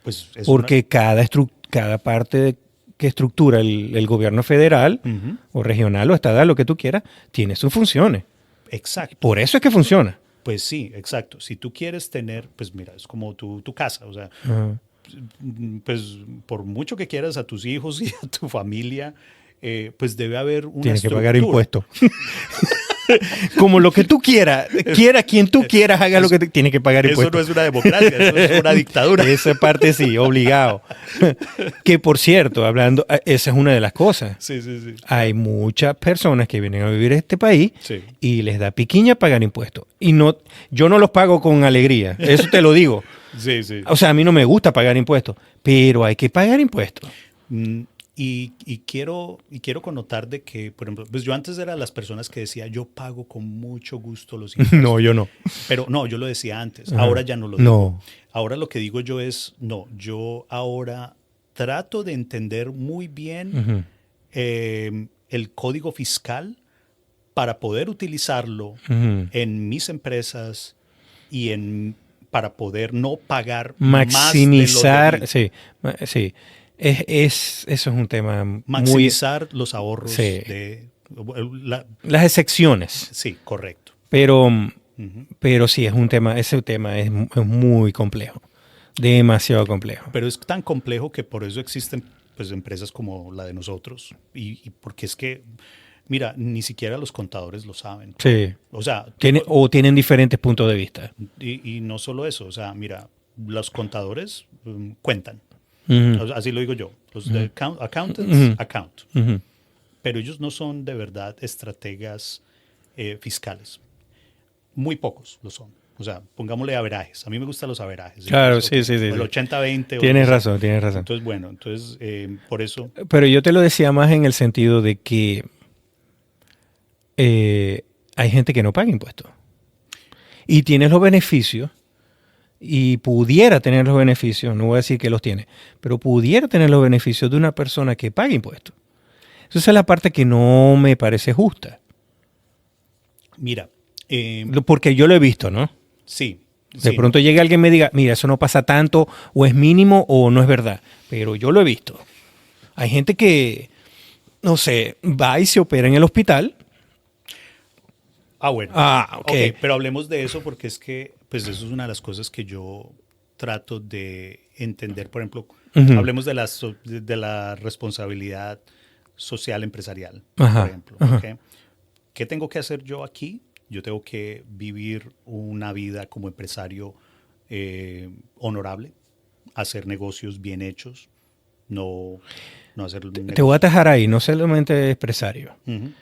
Pues es Porque cada parte que estructura el gobierno federal Ujú. o regional o estatal, lo que tú quieras, tiene sus funciones. Exacto. Por eso es que funciona. Pues sí, exacto. Si tú quieres tener, pues mira, es como tu casa. O sea, Ajá. pues por mucho que quieras a tus hijos y a tu familia, pues debe haber una Tienes que pagar estructura. impuestos. Como lo que tú quieras, quiera quien tú quieras, haga lo que tiene que pagar Eso impuestos. no es una democracia, eso es una dictadura. Esa parte sí, obligado. Que por cierto, hablando, esa es una de las cosas. Sí, sí, sí. Hay muchas personas que vienen a vivir a este país Sí. y les da piquiña pagar impuestos. Y no, yo no los pago con alegría, eso te lo digo. Sí, sí. O sea, a mí no me gusta pagar impuestos, pero hay que pagar impuestos. Y quiero connotar de que, por ejemplo, pues yo antes era de las personas que decía, yo pago con mucho gusto los impuestos. No, yo no. Pero no, yo lo decía antes, Ajá. ahora ya no lo No. digo. Ahora lo que digo yo es, no, yo ahora trato de entender muy bien Ujú. el código fiscal para poder utilizarlo Ujú. en mis empresas y para poder no pagar Maximizar, más de lo debido. sí, sí. Eso es un tema muy... Maximizar los ahorros Sí. de... Las excepciones, sí, correcto. pero, Ujú. pero sí, ese tema es muy complejo, demasiado complejo. Pero es tan complejo que por eso existen pues empresas como la de nosotros y porque es que, mira, ni siquiera los contadores lo saben. Sí. O sea, Tienen diferentes puntos de vista. y no solo eso, o sea, mira, los contadores cuentan. Ujú. O sea, así lo digo yo. Los de accountants, Ujú. account. Ujú. Pero ellos no son de verdad estrategas fiscales. Muy pocos lo son. O sea, pongámosle averajes. A mí me gustan los averajes. Claro, Entonces, sí. El 80-20. Tienes o razón, tienes razón. Entonces, bueno, por eso. Pero yo te lo decía más en el sentido de que hay gente que no paga impuestos. Y tienes los beneficios, y pudiera tener los beneficios, no voy a decir que los tiene, pero pudiera tener los beneficios de una persona que paga impuestos. Esa es la parte que no me parece justa. Mira, Porque yo lo he visto, ¿no? sí. De sí, pronto llega alguien y me diga, mira, eso no pasa tanto, o es mínimo, o no es verdad. Pero yo lo he visto. Hay gente que, no sé, va y se opera en el hospital. Bueno. Ok. Pero hablemos de eso porque es que, pues eso es una de las cosas que yo trato de entender. Por ejemplo, Ujú. hablemos de la responsabilidad social empresarial, Ajá, por ejemplo. ajá. ¿Ok? ¿Qué tengo que hacer yo aquí? Yo tengo que vivir una vida como empresario honorable, hacer negocios bien hechos, no hacer Te voy a atajar ahí, no solamente empresario. Ujú,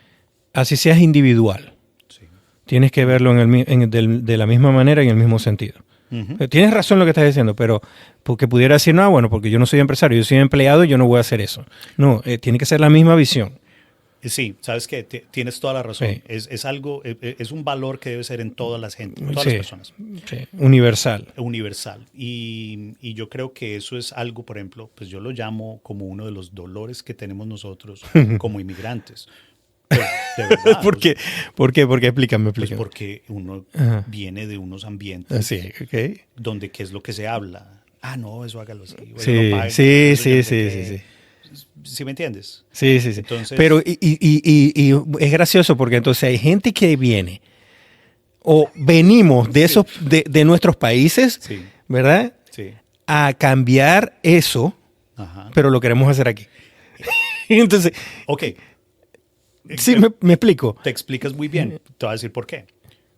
Así seas individual. sí. Tienes que verlo de la misma manera y en el mismo sentido. Ujú. Tienes razón lo que estás diciendo, pero porque pudiera decir, no, bueno, porque yo no soy empresario, yo soy empleado y yo no voy a hacer eso. No, tiene que ser la misma visión. Sí, sabes que tienes toda la razón. Sí. Es algo, es un valor que debe ser en todas las gente, en todas Sí, las personas, sí, universal. universal. Y yo creo que eso es algo, por ejemplo, pues yo lo llamo como uno de los dolores que tenemos nosotros como inmigrantes. Pues, de verdad. ¿Por qué? ¿Por qué? Explícame, Pues explícame. porque uno Ajá. viene de unos ambientes Sí, ok. donde qué es lo que se habla. No, eso hágalo así. o eso Sí, no pague, sí, eso sí, yo no sí, sé sí, qué. sí. ¿Sí me entiendes? Sí. Entonces- Pero y es gracioso porque entonces hay gente que viene o venimos de esos de nuestros países, Sí. ¿verdad? Sí. A cambiar eso, Ajá. pero lo queremos hacer aquí. Entonces, Ok. sí, me explico. Te explicas muy bien. Te voy a decir por qué.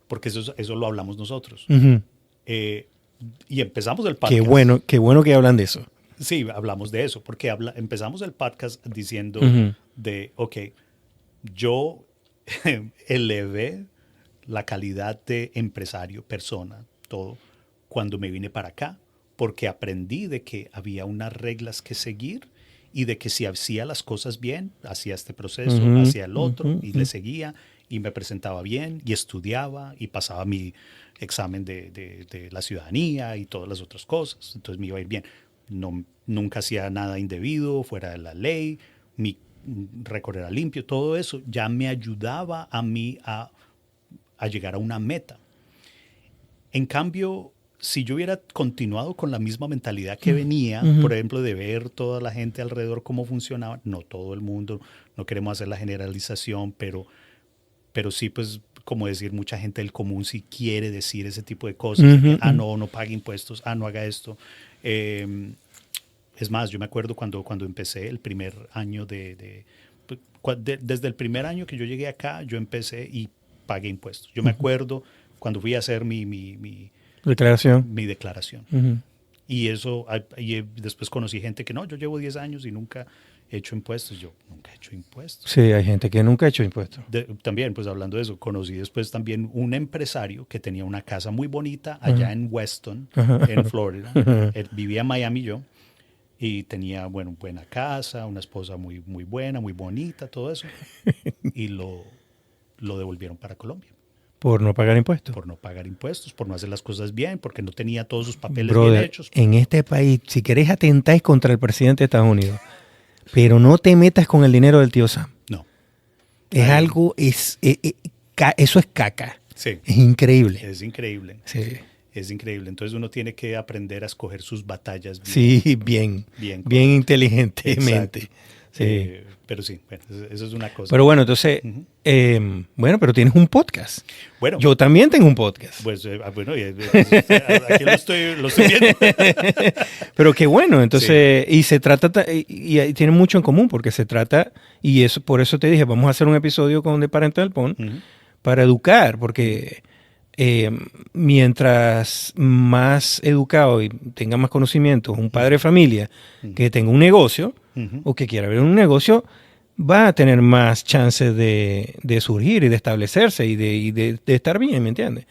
Porque eso lo hablamos nosotros. Ujú. Y empezamos el podcast. Qué bueno que hablan de eso. Sí, hablamos de eso. Porque empezamos el podcast diciendo Ujú. yo elevé la calidad de empresario, persona, todo, cuando me vine para acá, porque aprendí de que había unas reglas que seguir y de que si hacía las cosas bien, hacía este proceso, hacía el otro y le seguía y me presentaba bien y estudiaba y pasaba mi examen de la ciudadanía y todas las otras cosas. Entonces me iba a ir bien. No, nunca hacía nada indebido, fuera de la ley, mi récord era limpio, todo eso ya me ayudaba a mí a llegar a una meta. En cambio, si yo hubiera continuado con la misma mentalidad que venía, por ejemplo, de ver toda la gente alrededor cómo funcionaba, no todo el mundo, no queremos hacer la generalización, pero sí, pues, como decir, mucha gente del común sí quiere decir ese tipo de cosas. Que, no pague impuestos, no haga esto. Es más, yo me acuerdo cuando empecé el primer año desde el primer año que yo llegué acá, yo empecé y pagué impuestos. Yo me acuerdo cuando fui a hacer mi declaración. Y eso, y después conocí gente que no, yo llevo 10 años y nunca he hecho impuestos. Yo nunca he hecho impuestos. Sí, hay gente que nunca ha hecho impuestos. También, pues hablando de eso, conocí después también un empresario que tenía una casa muy bonita allá en Weston, en Florida. Él vivía en Miami yo. Y tenía, bueno, buena casa, una esposa muy, muy buena, muy bonita, todo eso. Y lo devolvieron para Colombia. ¿Por no pagar impuestos? Por no pagar impuestos, por no hacer las cosas bien, porque no tenía todos sus papeles Brother, bien hechos. En este país, si querés atentáis contra el presidente de Estados Unidos, pero no te metas con el dinero del tío Sam. No. Es algo, eso es caca. Sí. Es increíble. Es increíble. Sí. Es increíble. Entonces uno tiene que aprender a escoger sus batallas bien. Sí, bien inteligentemente. Sí. Pero sí, bueno, eso es una cosa. Pero bueno, entonces, pero tienes un podcast. Bueno, yo también tengo un podcast. Pues bueno, aquí lo estoy viendo. Pero qué bueno, entonces, sí. Y se trata, y tiene mucho en común, porque se trata, y eso, por eso te dije, vamos a hacer un episodio con The Parental Bond para educar, porque mientras más educado y tenga más conocimiento un padre de familia que tenga un negocio o que quiera abrir un negocio, va a tener más chances de surgir y de establecerse y de estar bien, ¿me entiendes?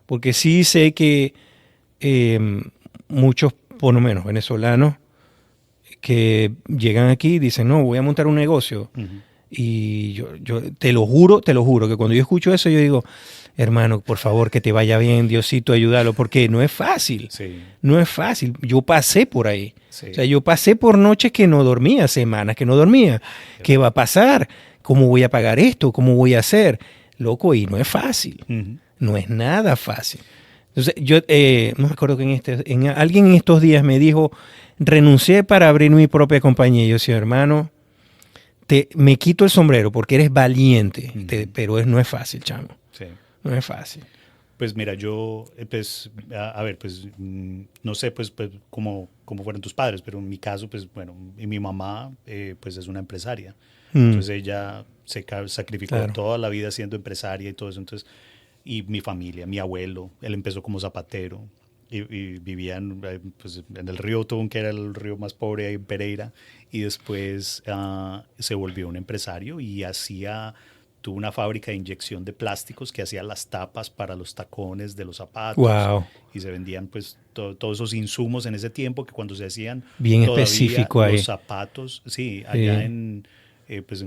Porque sí sé que muchos, por lo menos venezolanos, que llegan aquí y dicen, no, voy a montar un negocio. Y yo te lo juro, que cuando yo escucho eso, yo digo, hermano, por favor, que te vaya bien, Diosito, ayúdalo, porque no es fácil. Sí. No es fácil. Yo pasé por ahí. Sí. O sea, yo pasé por noches que no dormía, semanas que no dormía. ¿Qué va a pasar? ¿Cómo voy a pagar esto? ¿Cómo voy a hacer? Loco, y no es fácil. No es nada fácil. Entonces, yo no me acuerdo que alguien en estos días me dijo, renuncié para abrir mi propia compañía. Y yo decía, hermano, me quito el sombrero porque eres valiente, pero no es fácil, chamo. Sí. No es fácil. Pues mira, yo, pues, a ver, pues, no sé, pues cómo fueron tus padres, pero en mi caso, pues, bueno, y mi mamá, pues, es una empresaria. Entonces ella se sacrificó toda la vida siendo empresaria y todo eso. Entonces, y mi familia, mi abuelo, él empezó como zapatero y vivía en el río Tun, que era el río más pobre ahí en Pereira, y después se volvió un empresario y tuvo una fábrica de inyección de plásticos que hacía las tapas para los tacones de los zapatos. Wow. Y se vendían pues todos esos insumos en ese tiempo que cuando se hacían bien específico ahí. Los zapatos, sí, allá en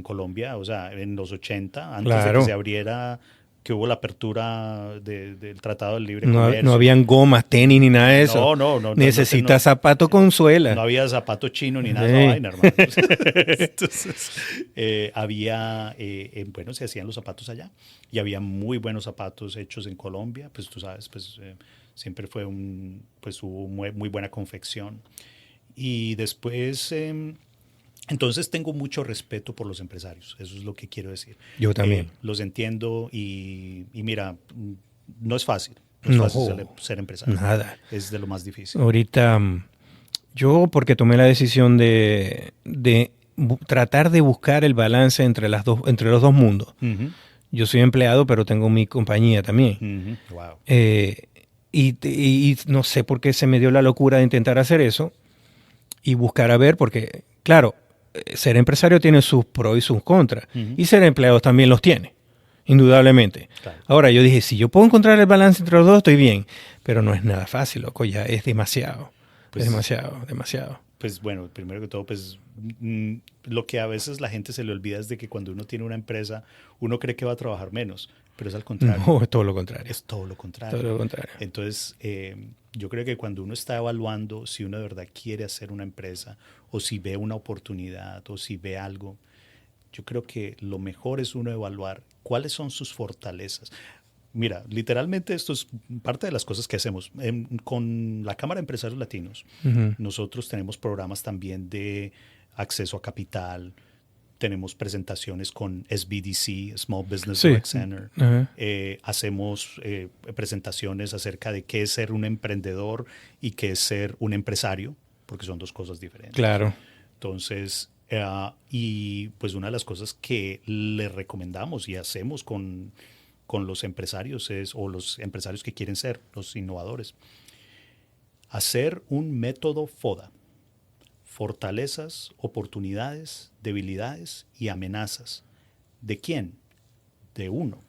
Colombia, o sea, en los 80, antes de que se abriera, que hubo la apertura del Tratado del Libre Comercio. No habían gomas, tenis ni nada de eso. No. Necesitas zapato con suela. No había zapato chino ni nada de esa vaina, hermano. Entonces, se hacían los zapatos allá y había muy buenos zapatos hechos en Colombia. Pues tú sabes, siempre fue hubo muy buena confección. Y después... entonces tengo mucho respeto por los empresarios, eso es lo que quiero decir. Yo también. Los entiendo y mira, no es fácil. No es fácil ser empresario. Nada. Es de lo más difícil. Ahorita, yo porque tomé la decisión de tratar de buscar el balance entre los dos mundos. Yo soy empleado, pero tengo mi compañía también. Wow. Y no sé por qué se me dio la locura de intentar hacer eso y buscar a ver, porque, claro, ser empresario tiene sus pros y sus contras. Y ser empleado también los tiene. indudablemente. Claro. Ahora, yo dije, si yo puedo encontrar el balance entre los dos, estoy bien. Pero no es nada fácil, loco, ya es demasiado. Pues, es demasiado. Pues bueno, primero que todo, pues lo que a veces la gente se le olvida es de que cuando uno tiene una empresa, uno cree que va a trabajar menos, pero es al contrario. No, es todo lo contrario. Es todo lo contrario. Todo lo contrario. Entonces, yo creo que cuando uno está evaluando si uno de verdad quiere hacer una empresa o si ve una oportunidad o si ve algo, yo creo que lo mejor es uno evaluar cuáles son sus fortalezas. Mira, literalmente esto es parte de las cosas que hacemos. Con la Cámara de Empresarios Latinos, nosotros tenemos programas también de acceso a capital, tenemos presentaciones con SBDC, Small Business Direct Center, hacemos presentaciones acerca de qué es ser un emprendedor y qué es ser un empresario, porque son dos cosas diferentes. Claro. Entonces, y pues una de las cosas que le recomendamos y hacemos con los empresarios o los empresarios que quieren ser, los innovadores, hacer un método FODA: fortalezas, oportunidades, debilidades y amenazas. ¿De quién? De uno.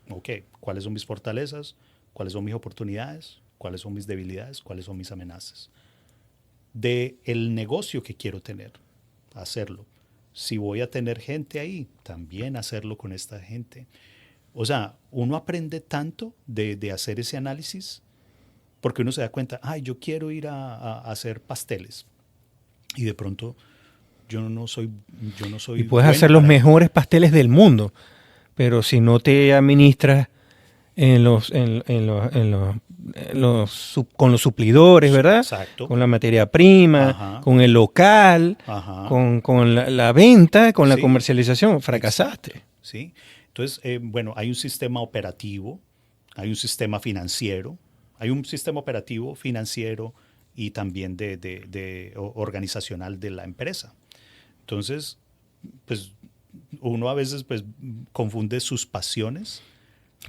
Ok, ¿cuáles son mis fortalezas? ¿Cuáles son mis oportunidades? ¿Cuáles son mis debilidades? ¿Cuáles son mis amenazas? De el negocio que quiero tener, hacerlo. Si voy a tener gente ahí, también hacerlo con esta gente. O sea, uno aprende tanto de hacer ese análisis, porque uno se da cuenta, yo quiero ir a hacer pasteles. Y de pronto yo no soy Y puedes hacer los mejores pasteles del mundo, pero si no te administras con los suplidores, ¿verdad? Exacto. Con la materia prima, Ajá. con el local, Ajá. con la venta, con la Sí. comercialización, fracasaste. ¿Sí? Entonces, bueno, hay un sistema operativo, hay un sistema financiero, hay un sistema operativo, financiero y también de organizacional de la empresa. Entonces, pues uno a veces pues confunde sus pasiones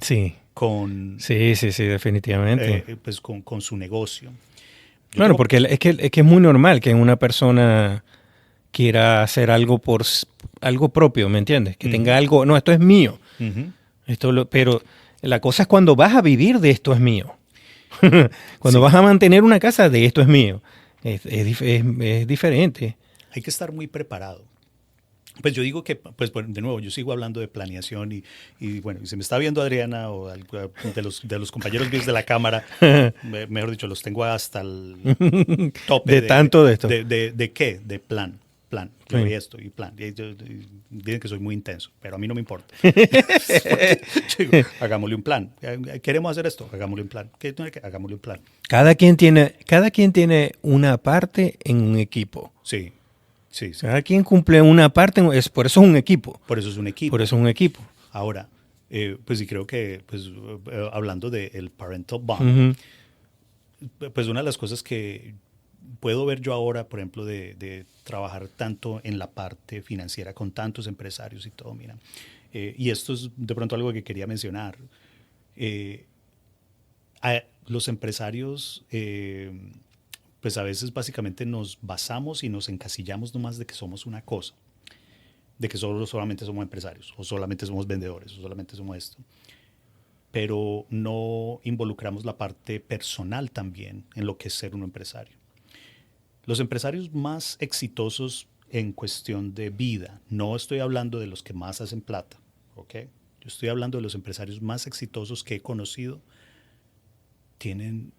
Sí. con, Sí, definitivamente. pues, con su negocio. Bueno, porque es que es muy normal que una persona quiera hacer algo algo propio, ¿me entiendes? Que tenga algo, no, esto es mío. Pero la cosa es cuando vas a vivir de esto es mío. Cuando vas a mantener una casa, de esto es mío. Es diferente. Hay que estar muy preparado. Pues yo digo que, pues de nuevo, yo sigo hablando de planeación y bueno, y si me está viendo Adriana o de los compañeros míos de la cámara, mejor dicho, los tengo hasta el tope de tanto de esto. ¿De qué? De plan. Yo Sí. voy esto y plan. Y dicen que soy muy intenso, pero a mí no me importa. Yo digo, hagámosle un plan. ¿Queremos hacer esto? Hagámosle un plan. Hagámosle un plan. Cada quien tiene una parte en un equipo. Sí. Cada quien cumple una parte, por eso es un equipo. Por eso es un equipo. Por eso es un equipo. Ahora, pues sí creo que, pues hablando del parental bond, pues una de las cosas que puedo ver yo ahora, por ejemplo, de trabajar tanto en la parte financiera con tantos empresarios y todo, mira, y esto es de pronto algo que quería mencionar. Los empresarios, pues a veces básicamente nos basamos y nos encasillamos nomás de que somos una cosa, de que solamente somos empresarios, o solamente somos vendedores, o solamente somos esto. Pero no involucramos la parte personal también en lo que es ser un empresario. Los empresarios más exitosos en cuestión de vida, no estoy hablando de los que más hacen plata, ¿ok? Yo estoy hablando de los empresarios más exitosos que he conocido, tienen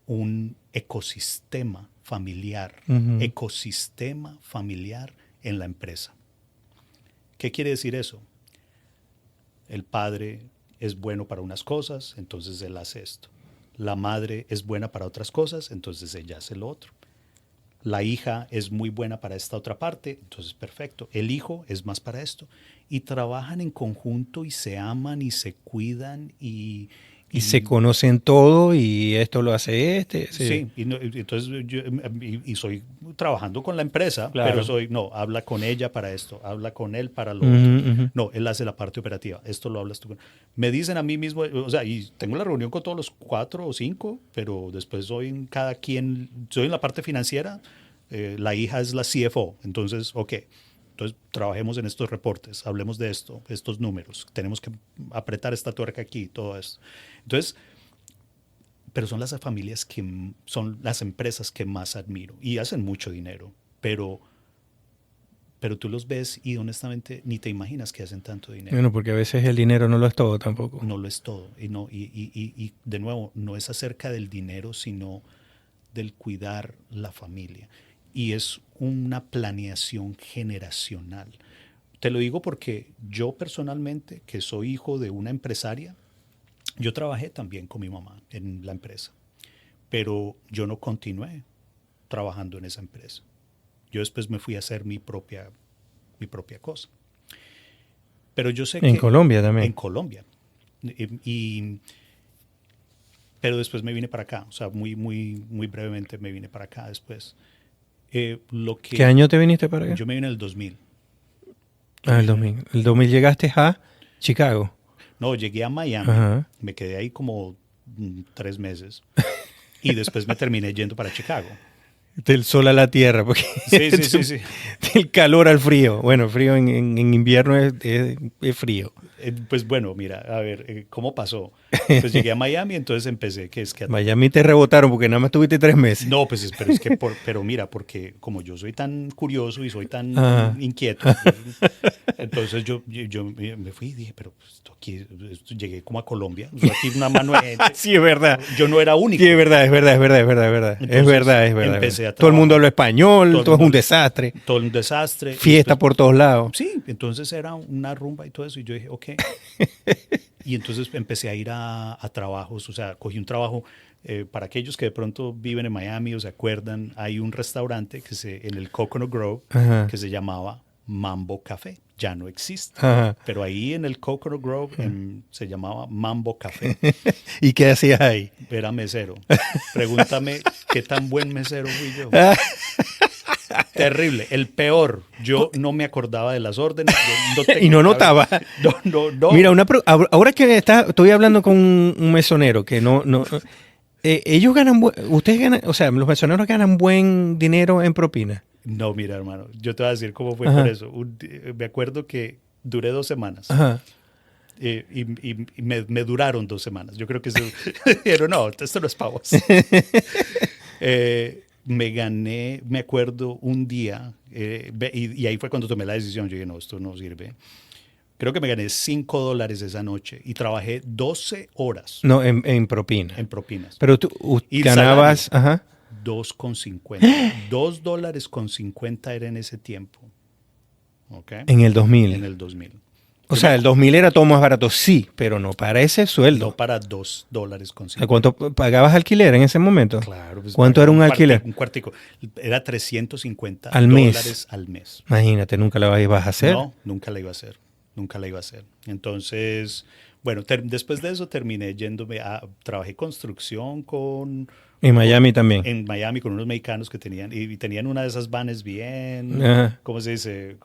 un ecosistema familiar, ecosistema familiar en la empresa. ¿Qué quiere decir eso? El padre es bueno para unas cosas, entonces él hace esto. La madre es buena para otras cosas, entonces ella hace lo otro. La hija es muy buena para esta otra parte, entonces perfecto. El hijo es más para esto. Y trabajan en conjunto y se aman y se cuidan y se conocen todo y esto lo hace este. Sí, entonces yo soy trabajando con la empresa, claro. pero habla con ella para esto, habla con él para lo otro. No, él hace la parte operativa, esto lo hablas tú. Me dicen a mí mismo, o sea, y tengo la reunión con todos los 4 o 5, pero después soy en la parte financiera, la hija es la CFO, entonces, ok, Entonces, trabajemos en estos reportes, hablemos de esto, estos números, tenemos que apretar esta tuerca aquí, todo esto. Entonces, pero son las familias que son las empresas que más admiro y hacen mucho dinero, pero tú los ves y honestamente ni te imaginas que hacen tanto dinero. Bueno, porque a veces el dinero no lo es todo tampoco. No lo es todo. Y de nuevo, no es acerca del dinero, sino del cuidar la familia. Y es una planeación generacional. Te lo digo porque yo personalmente, que soy hijo de una empresaria, yo trabajé también con mi mamá en la empresa, pero yo no continué trabajando en esa empresa. Yo después me fui a hacer mi propia cosa. Pero yo sé que... En Colombia también. En Colombia. Pero después me vine para acá. O sea, muy brevemente me vine para acá después. ¿Qué año te viniste para acá? Yo me vine en el 2000. El 2000. ¿El 2000 llegaste a Chicago? No, llegué a Miami. Ajá. Me quedé ahí como 3 meses. Y después me terminé yendo para Chicago. Del sol a la tierra, porque sí. Del calor al frío. Bueno, frío en invierno es frío. Pues bueno, mira, a ver, ¿cómo pasó? Pues llegué a Miami, entonces empecé, Miami te rebotaron porque nada más tuviste 3 meses. No, pues pero es que, pero mira, porque como yo soy tan curioso y soy tan inquieto, entonces yo me fui y dije, pero esto llegué como a Colombia, aquí una mano de gente. Sí, es verdad. Yo no era único. Sí, es verdad. Entonces, es verdad. Empecé a todo el mundo habla español, todo es un desastre. Todo un desastre. Fiesta por todos lados. Sí, entonces era una rumba y todo eso, y yo dije, ok. Y entonces empecé a ir a trabajos, o sea, cogí un trabajo, para aquellos que de pronto viven en Miami o se acuerdan, hay un restaurante en el Coconut Grove, Ajá. que se llamaba Mambo Café, ya no existe, Ajá. pero ahí en el Coconut Grove se llamaba Mambo Café. ¿Y qué hacías ahí? Era mesero. Pregúntame qué tan buen mesero fui yo. Terrible, el peor. Yo no me acordaba de las órdenes. Y no notaba. No. Mira, ahora que estoy hablando con un mesonero que no ellos ganan, ustedes ganan, o sea, los mesoneros ganan buen dinero en propina. No, mira, hermano, yo te voy a decir cómo fue. Ajá. Por eso. Me acuerdo que duré 2 semanas. Ajá. Y me duraron 2 semanas. Yo creo que pero no, esto no es para vos. Me gané, me acuerdo, un día, y ahí fue cuando tomé la decisión. Yo dije, no, esto no sirve. Creo que me gané $5 esa noche y trabajé 12 horas. No, en propina. En propinas. Pero tú ganabas... Ajá. $2.50. $2.50 era en ese tiempo. ¿Okay? En el 2000. En el 2000. O sea, el 2000 era todo más barato, sí, pero no para ese sueldo. No para $2.50. ¿Cuánto pagabas alquiler en ese momento? Claro. Pues ¿Cuánto era un alquiler? Un cuartico. Era $350 al mes. Al mes. Imagínate, ¿nunca la ibas a hacer? No, nunca la iba a hacer. Entonces, bueno, después de eso terminé yéndome trabajé construcción en Miami también. En Miami con unos mexicanos que tenían, y tenían una de esas vanes bien, ¿cómo se dice?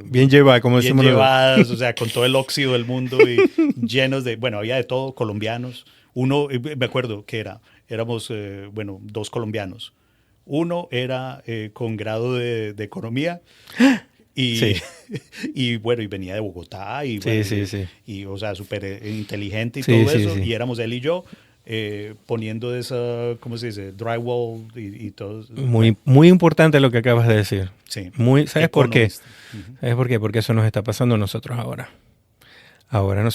Bien llevadas, como decimos. Bien llevadas, o sea, con todo el óxido del mundo y llenos de, bueno, había de todo, colombianos. Uno, me acuerdo que éramos, 2 colombianos. Uno era con grado de economía. Y bueno, y venía de Bogotá y, bueno, y o sea, súper inteligente y todo eso. Y éramos él y yo poniendo esa, ¿cómo se dice? Drywall y todo. Muy importante lo que acabas de decir. Sí. ¿Sabes por qué? ¿Sabes por qué? Porque eso nos está pasando a nosotros ahora. Ahora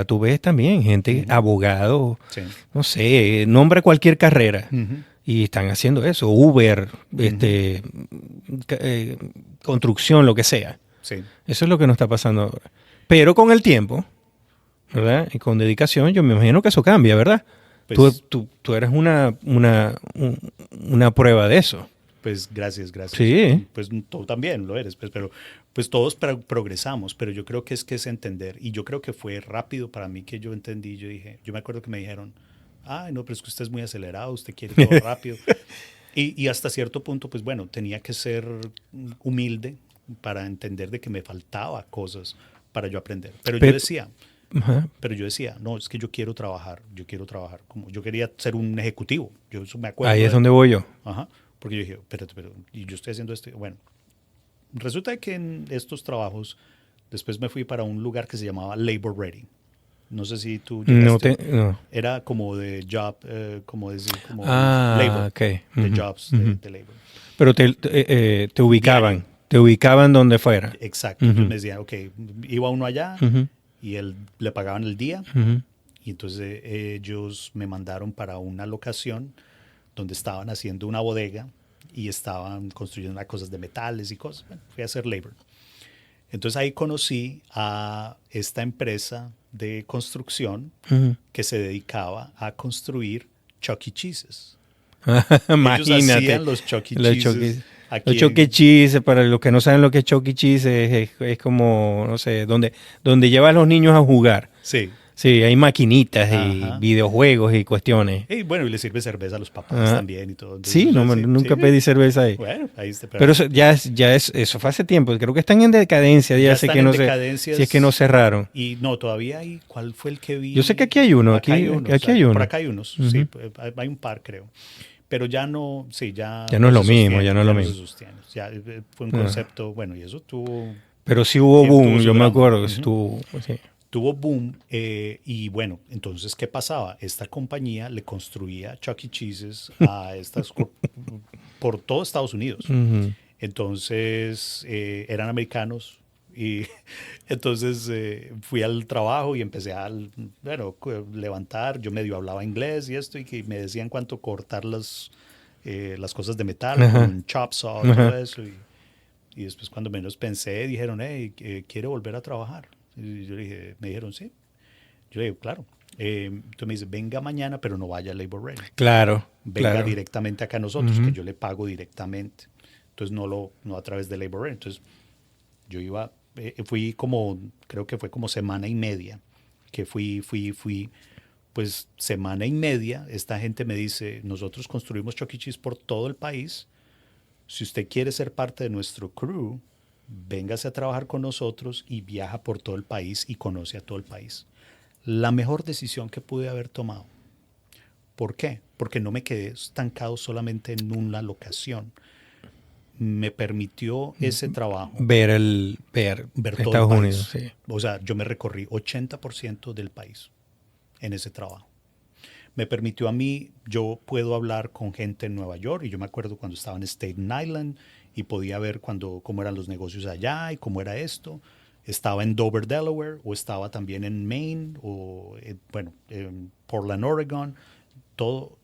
tú ves también gente, abogado, no sé, nombra cualquier carrera. Y están haciendo eso, Uber, construcción, lo que sea. Sí. Eso es lo que nos está pasando ahora. Pero con el tiempo, ¿verdad? Y con dedicación, yo me imagino que eso cambia, ¿verdad? Pues, tú eres una prueba de eso. Pues gracias. Sí. Pues tú también lo eres, pero pues todos progresamos, pero yo creo que es entender. Y yo creo que fue rápido para mí que yo entendí. Yo me acuerdo que me dijeron, ay, no, pero es que usted es muy acelerado, usted quiere todo rápido. y hasta cierto punto, pues bueno, tenía que ser humilde para entender de que me faltaba cosas para yo aprender. Pero yo decía, no, es que yo quiero trabajar, como yo quería ser un ejecutivo. Yo eso me acuerdo. Ahí es donde voy yo. Ajá, porque yo dije, pero y yo estoy haciendo esto, bueno, resulta que en estos trabajos, después me fui para un lugar que se llamaba Labor Ready. No sé si tú llegaste. No. Era como de job, como labor, okay. De jobs de labor. Pero te ubicaban. Diario. Te ubicaban donde fuera. Exacto. Entonces me decían, ok, iba uno allá y le pagaban el día. Y entonces ellos me mandaron para una locación donde estaban haciendo una bodega y estaban construyendo unas cosas de metales y cosas. Bueno, fui a hacer labor. Entonces ahí conocí a esta empresa de construcción que se dedicaba a construir Chuck E. Cheese's. Imagínate. Ellos hacían los Chuck E. Cheese's. Los Chuck E. Cheese, para los que no saben lo que es Chuck E. Cheese, es como, no sé, donde llevan a los niños a jugar. Sí. Sí, hay maquinitas y videojuegos y cuestiones. Y bueno, y le sirve cerveza a los papás también y todo. Entonces, sí, nunca pedí cerveza ahí. Bueno, ahí está. Pero eso eso fue hace tiempo. Creo que están en decadencia. Ya sé que no si es que no cerraron. Y no, todavía hay. ¿Cuál fue el que vi? Yo sé que aquí hay uno. Aquí hay uno. Por acá hay unos. Sí, hay un par, creo. Pero ya no, ya no es lo mismo, ya no es lo mismo. Ya fue un concepto, bueno, y eso tuvo... Pero sí hubo boom, yo me acuerdo que estuvo... Sí. Tuvo boom y bueno, entonces, ¿qué pasaba? Esta compañía le construía Chuck E. Cheese's a estas por todo Estados Unidos. Entonces, eran americanos y entonces fui al trabajo y empecé a levantar. Yo medio hablaba inglés y esto y que me decían cuánto cortar las cosas de metal con un chop saw y todo eso. Y después cuando menos pensé, dijeron, hey, ¿quiere volver a trabajar? Y yo me dijeron, sí. Yo le dije, claro. Entonces me dice, venga mañana, pero no vaya a Labor Ready. Claro. Venga directamente acá a nosotros, que yo le pago directamente. Entonces no a través de Labor Ready. Entonces yo fui creo que fue como semana y media, que fui, pues semana y media, esta gente me dice, nosotros construimos Chuck E. Cheese por todo el país. Si usted quiere ser parte de nuestro crew, véngase a trabajar con nosotros y viaja por todo el país y conoce a todo el país. La mejor decisión que pude haber tomado. ¿Por qué? Porque no me quedé estancado solamente en una locación. Me permitió ese trabajo ver todo Estados el Unidos. país. Sí. O sea, yo me recorrí 80% del país en ese trabajo. Me permitió a mí, yo puedo hablar con gente en Nueva York y yo me acuerdo cuando estaba en Staten Island y podía ver cómo eran los negocios allá y cómo era esto. Estaba en Dover, Delaware, o estaba también en Maine, o en Portland, Oregon, todo.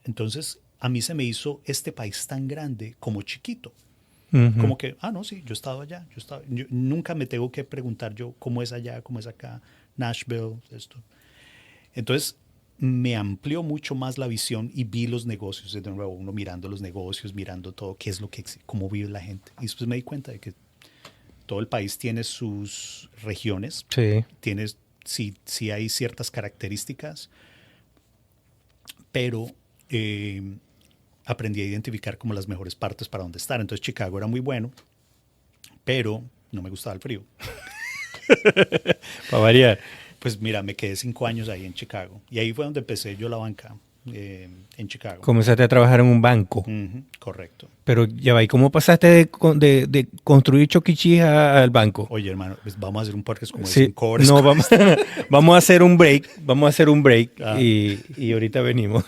Entonces, a mí se me hizo este país tan grande como chiquito. Como que, no, sí, yo he estado allá. Yo nunca me tengo que preguntar yo cómo es allá, cómo es acá, Nashville, esto. Entonces, me amplió mucho más la visión y vi los negocios, de nuevo, uno mirando los negocios, mirando todo, qué es lo que cómo vive la gente. Y después me di cuenta de que todo el país tiene sus regiones, sí hay ciertas características, pero aprendí a identificar como las mejores partes para donde estar. Entonces Chicago era muy bueno, pero no me gustaba el frío. Para variar. Pues mira, me quedé 5 años ahí en Chicago. Y ahí fue donde empecé yo la banca en Chicago. Comenzaste a trabajar en un banco. Correcto. Pero ya va, ¿y cómo pasaste de construir Chuck E. Cheese al banco? Oye, hermano, pues vamos a hacer un podcast como de 5 horas. No, vamos a hacer un break. Vamos a hacer un break y ahorita venimos.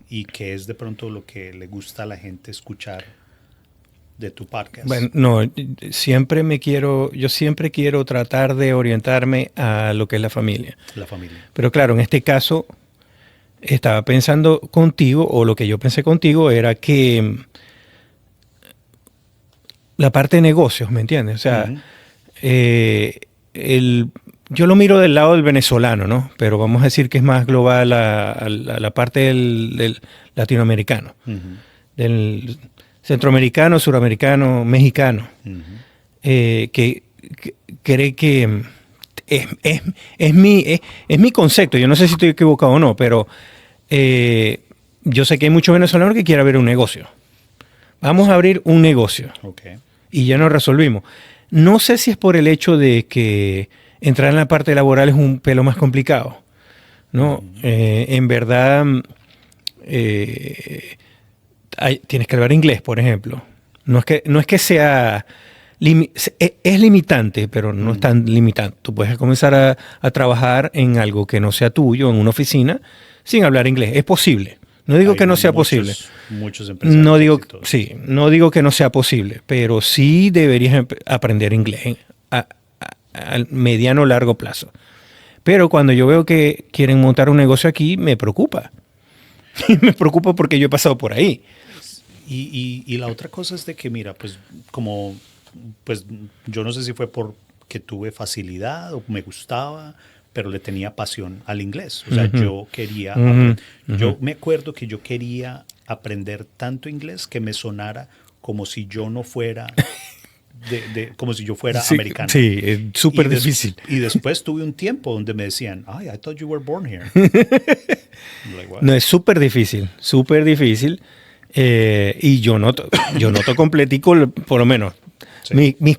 ¿Y qué es de pronto lo que le gusta a la gente escuchar de tu podcast? Bueno, no, yo siempre quiero tratar de orientarme a lo que es la familia. La familia. Pero claro, en este caso estaba pensando contigo, o lo que yo pensé contigo era que la parte de negocios, ¿me entiendes? O sea, yo lo miro del lado del venezolano, ¿no? Pero vamos a decir que es más global a la parte del latinoamericano, del centroamericano, suramericano, mexicano, que cree que es mi concepto. Yo no sé si estoy equivocado o no, pero yo sé que hay muchos venezolanos que quieren abrir un negocio. Vamos a abrir un negocio. Okay. Y ya nos resolvimos. No sé si es por el hecho de que entrar en la parte laboral es un pelo más complicado, ¿no? En verdad, tienes que hablar inglés, por ejemplo. No es que sea... es limitante, pero no es tan limitante. Tú puedes comenzar a trabajar en algo que no sea tuyo, en una oficina, sin hablar inglés. Es posible. No digo que no sea posible. Muchos empresarios. No digo que no sea posible, pero sí deberías aprender inglés a mediano o largo plazo. Pero cuando yo veo que quieren montar un negocio aquí, me preocupa. Me preocupa porque yo he pasado por ahí. Y la otra cosa es de que, mira, pues yo no sé si fue porque tuve facilidad o me gustaba, pero le tenía pasión al inglés. O sea, yo quería yo me acuerdo que yo quería aprender tanto inglés que me sonara como si yo no fuera como si yo fuera americano. Sí, es súper difícil. Y después tuve un tiempo donde me decían, ay, I thought you were born here. Like, no, es súper difícil, súper difícil. Y yo noto completico, por lo menos. Sí. Mis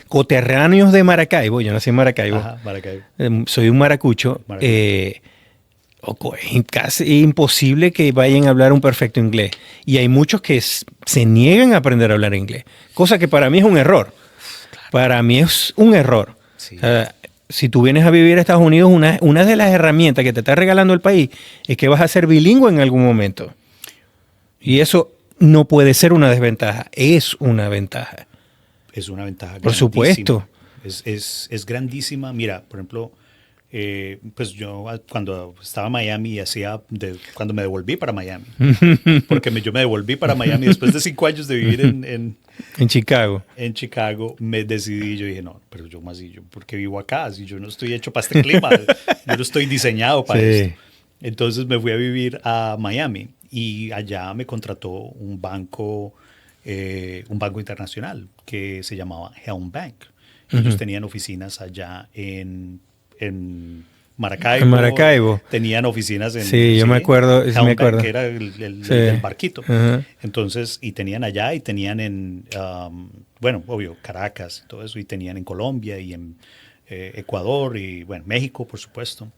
coterráneos de Maracaibo, yo nací en Maracaibo. Ajá, Maracaibo. Soy un maracucho. Es casi imposible que vayan a hablar un perfecto inglés. Y hay muchos que se niegan a aprender a hablar inglés. Cosa que para mí es un error. Claro. Para mí es un error. Sí. Si tú vienes a vivir a Estados Unidos, una de las herramientas que te está regalando el país es que vas a ser bilingüe en algún momento. Y eso no puede ser una desventaja. Es una ventaja. Es una ventaja. Por supuesto. Es grandísima. Mira, por ejemplo, pues yo cuando estaba en Miami cuando me devolví para Miami, porque yo me devolví para Miami después de 5 años de vivir en Chicago. En Chicago me decidí, yo dije, no, pero yo más, ¿por qué vivo acá? Si yo no estoy hecho para este clima, yo no estoy diseñado para esto. Entonces me fui a vivir a Miami y allá me contrató un banco internacional que se llamaba Helm Bank. Ellos tenían oficinas allá en Maracaibo. En Maracaibo. Tenían oficinas en... Sí, yo me acuerdo. Bank, que era el barquito. Entonces, y tenían allá y tenían en, obvio, Caracas y todo eso. Y tenían en Colombia y en Ecuador y, bueno, México, por supuesto.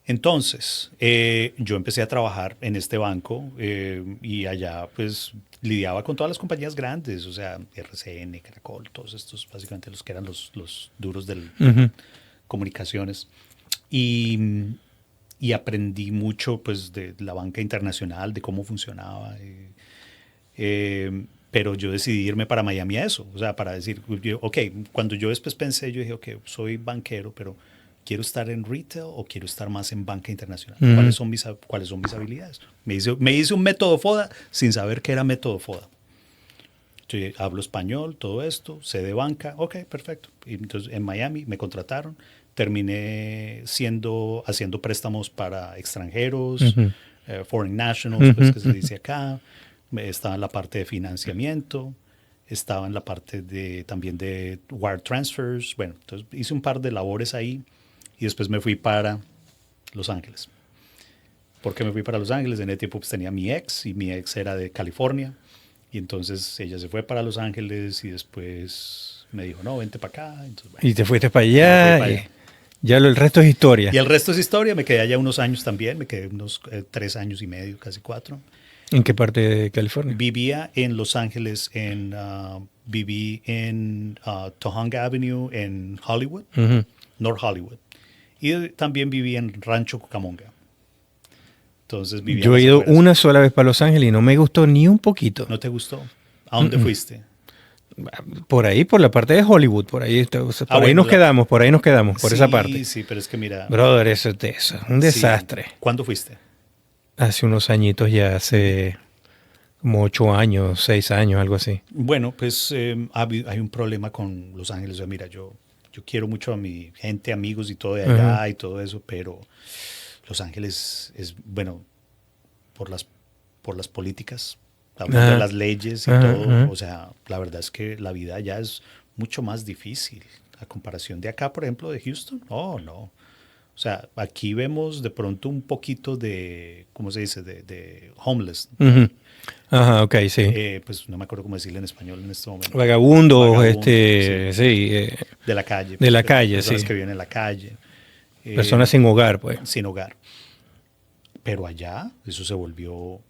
Entonces, yo empecé a trabajar en este banco y allá, pues, lidiaba con todas las compañías grandes, o sea, RCN, Caracol, todos estos, básicamente los que eran los duros de comunicaciones. Y aprendí mucho, pues, de la banca internacional, de cómo funcionaba. Pero yo decidí irme para Miami a eso, o sea, para decir, cuando yo después pensé, yo dije, soy banquero, pero ¿quiero estar en retail o quiero estar más en banca internacional? ¿Cuáles son mis habilidades? Me hice un método FODA sin saber qué era método FODA. Yo hablo español, todo esto, sé de banca, perfecto. Y entonces en Miami me contrataron, terminé haciendo préstamos para extranjeros, foreign nationals, pues que se dice acá. Estaba en la parte de financiamiento, estaba en la parte también de wire transfers. Bueno, entonces hice un par de labores ahí. Y después me fui para Los Ángeles. ¿Por qué me fui para Los Ángeles? En ese tiempo pues, tenía mi ex, y mi ex era de California. Y entonces ella se fue para Los Ángeles y después me dijo, no, vente para acá. Entonces, bueno, y te fuiste para allá. Ya el resto es historia. Y el resto es historia. Me quedé allá unos años también. Me quedé unos 3 años y medio, casi 4. ¿En qué parte de California? Vivía en Los Ángeles. Viví en Tujunga Avenue en Hollywood, North Hollywood. Y también viví en Rancho Cucamonga. Entonces yo he ido una sola vez para Los Ángeles y no me gustó ni un poquito. ¿No te gustó? ¿A dónde fuiste? Por ahí, por la parte de Hollywood. Por ahí nos quedamos, por esa parte. Sí, pero es que mira... Brother, eso es un desastre. Sí. ¿Cuándo fuiste? Hace unos añitos ya, hace como 8 años, 6 años, algo así. Bueno, pues hay un problema con Los Ángeles. O sea, mira, yo quiero mucho a mi gente, amigos y todo de allá y todo eso, pero Los Ángeles es, bueno, por las políticas, de las leyes y todo. O sea, la verdad es que la vida allá es mucho más difícil a comparación de acá, por ejemplo, de Houston. Oh, no. O sea, aquí vemos de pronto un poquito de, ¿cómo se dice? De homeless. Ajá, ok, sí. Pues no me acuerdo cómo decirle en español en este momento. Vagabundos, Vagabundo, sí. De la calle. De la calle, personas sí. que viven en la calle. Personas sin hogar, pues. Sin hogar. Pero allá eso se volvió,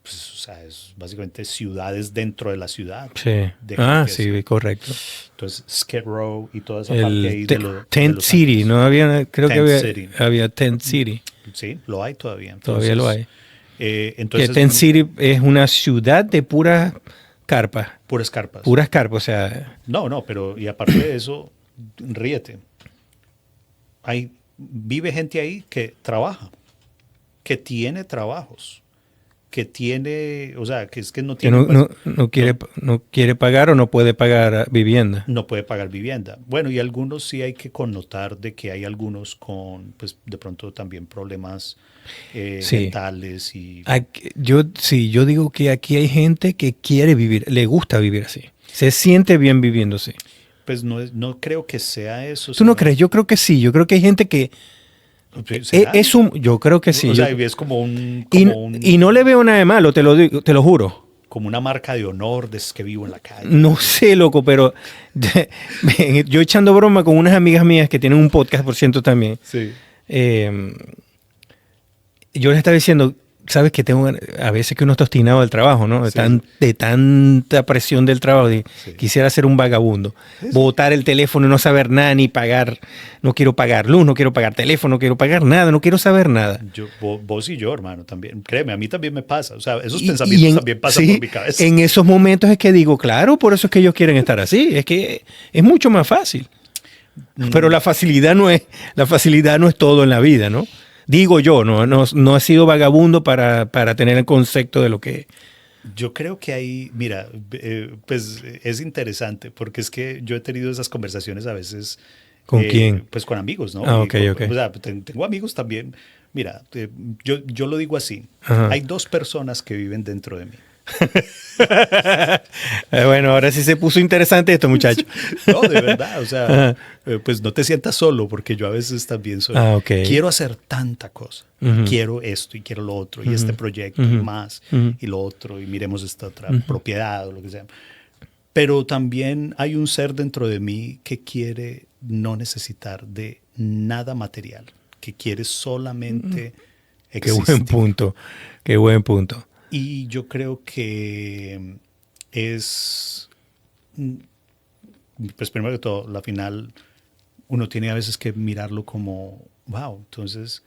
pues, o sea, es básicamente ciudades dentro de la ciudad. Sí. De Sí, correcto. Entonces, Skid Row y toda esa parte ahí Tent City, años. ¿no? Creo Tent que City. había Tent City. Sí, lo hay todavía. Entonces, Todavía lo hay. Entonces, Que Tent City es una ciudad de puras carpas. puras carpas. Puras carpas, o sea. No, pero y aparte de eso, ríete. Vive gente ahí que trabaja, que tiene trabajos, que tiene, o sea, que es que no Que tiene, no quiere pagar o no puede pagar vivienda. no puede pagar vivienda. Bueno, y algunos sí hay que connotar de que hay algunos con, pues, de pronto también problemas Sí. mentales y Yo digo que aquí hay gente que quiere vivir, le gusta vivir así. Se siente bien viviendo así. pues no creo que sea eso. ¿Tú no crees? Yo creo que sí. Yo creo que hay gente que ¿Será? yo creo que sí. O sea, es como Y no le veo nada de malo, te lo digo, te lo juro. como una marca de honor de que vivo en la calle. No sé, loco, pero yo echando broma con unas amigas mías que tienen un podcast, por cierto, también. Sí. Yo les estaba diciendo, sabes que tengo a veces que uno está obstinado del trabajo, ¿no? Sí. De tanta presión del trabajo. Sí. Quisiera ser un vagabundo. Botar el teléfono y no saber nada ni pagar. No quiero pagar luz, no quiero pagar teléfono, no quiero pagar nada, no quiero saber nada. Vos y yo, hermano, también. Créeme, a mí también me pasa. O sea, esos Y pensamientos también pasan por mi cabeza. En esos momentos es que digo, claro, por eso es que ellos quieren estar así. Es que es mucho más fácil. Pero la facilidad no es todo en la vida, ¿no? Digo yo, no he sido vagabundo para tener el concepto de lo que es. Yo creo que ahí, mira, pues es interesante porque es que yo he tenido esas conversaciones a veces. ¿Con quién? Pues con amigos, ¿no? Ok. O sea, tengo amigos también. Mira, yo lo digo así. Ajá. Hay dos personas que viven dentro de mí. Bueno, ahora sí se puso interesante esto, muchacho. No, de verdad, o sea, pues no te sientas solo porque yo a veces también soy. Ok. Quiero hacer tanta cosa. Quiero esto y quiero lo otro y este proyecto y más y lo otro y miremos esta otra propiedad o lo que sea. Pero también hay un ser dentro de mí que quiere no necesitar de nada material, que quiere solamente existir. Qué buen punto. Y yo creo que es, pues primero que todo, la final, uno tiene a veces que mirarlo como, wow, entonces,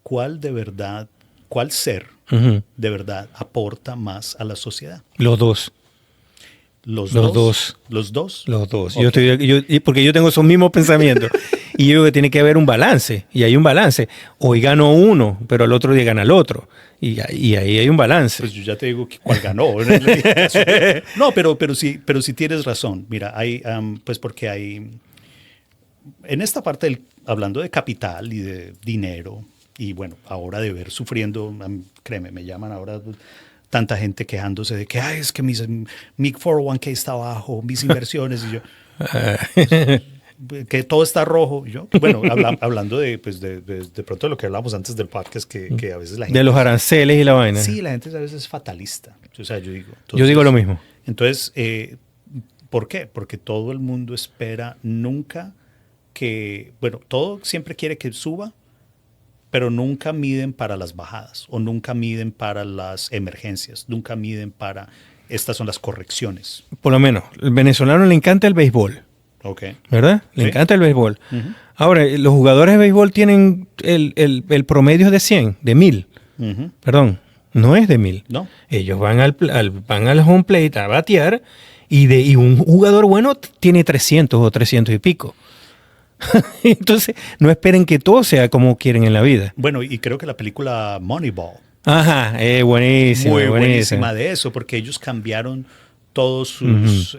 ¿cuál ser de verdad aporta más a la sociedad? Los dos. ¿Los dos. dos? ¿Los dos? Los dos. Okay. Porque yo tengo esos mismos pensamientos. Y yo creo que tiene que haber un balance. Y hay un balance. Hoy ganó uno, pero al otro día gana el otro. Y ahí hay un balance. Pues yo ya te digo cuál ganó. No, pero sí tienes razón. Mira, hay, pues porque hay, en esta parte, hablando de capital y de dinero, y bueno, ahora de ver sufriendo, créeme, me llaman ahora tanta gente quejándose de que, ay, es que mi 401k está bajo, mis inversiones, y yo, que todo está rojo. Y yo, bueno, hablando de pronto de lo que hablamos antes del podcast, que a veces la gente... De los aranceles y la vaina. Sí, la gente a veces es fatalista. O sea, yo digo... Yo digo lo mismo. Entonces, ¿por qué? Porque todo el mundo espera nunca que... Bueno, todo siempre quiere que suba, pero nunca miden para las bajadas o nunca miden para las emergencias, nunca miden para... Estas son las correcciones. Por lo menos, al venezolano le encanta el béisbol. Okay. ¿Verdad? Le encanta el béisbol. Ahora, los jugadores de béisbol tienen el promedio de 100, de 1000. Perdón, no es de 1000. No. Ellos van al home plate a batear y un jugador bueno tiene 300 o 300 y pico. Entonces, no esperen que todo sea como quieren en la vida. Bueno, y creo que la película Moneyball. Ajá, buenísima. Muy buenísima de eso, porque ellos cambiaron todos sus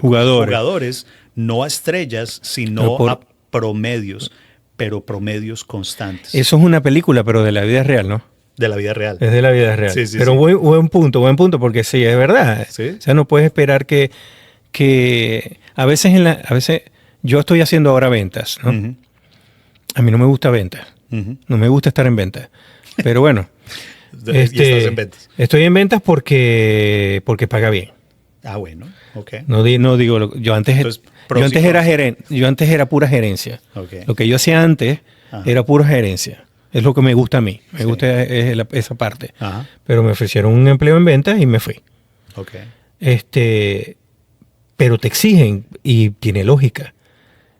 jugadores, no a estrellas, sino a promedios, pero promedios constantes. Eso es una película, pero de la vida real, ¿no? De la vida real. Es de la vida real. Sí, sí, pero sí. Buen punto, porque sí, es verdad. ¿Sí? O sea, no puedes esperar que a veces yo estoy haciendo ahora ventas, ¿no? A mí no me gusta ventas. No me gusta estar en ventas. Pero bueno, Y estás en ventas. Estoy en ventas porque paga bien. Ah, bueno, ok. No digo, yo antes era pura gerencia. Okay. Lo que yo hacía antes era pura gerencia. Es lo que me gusta a mí. Me gusta esa parte. Ajá. Pero me ofrecieron un empleo en ventas y me fui. Ok. Pero te exigen, y tiene lógica.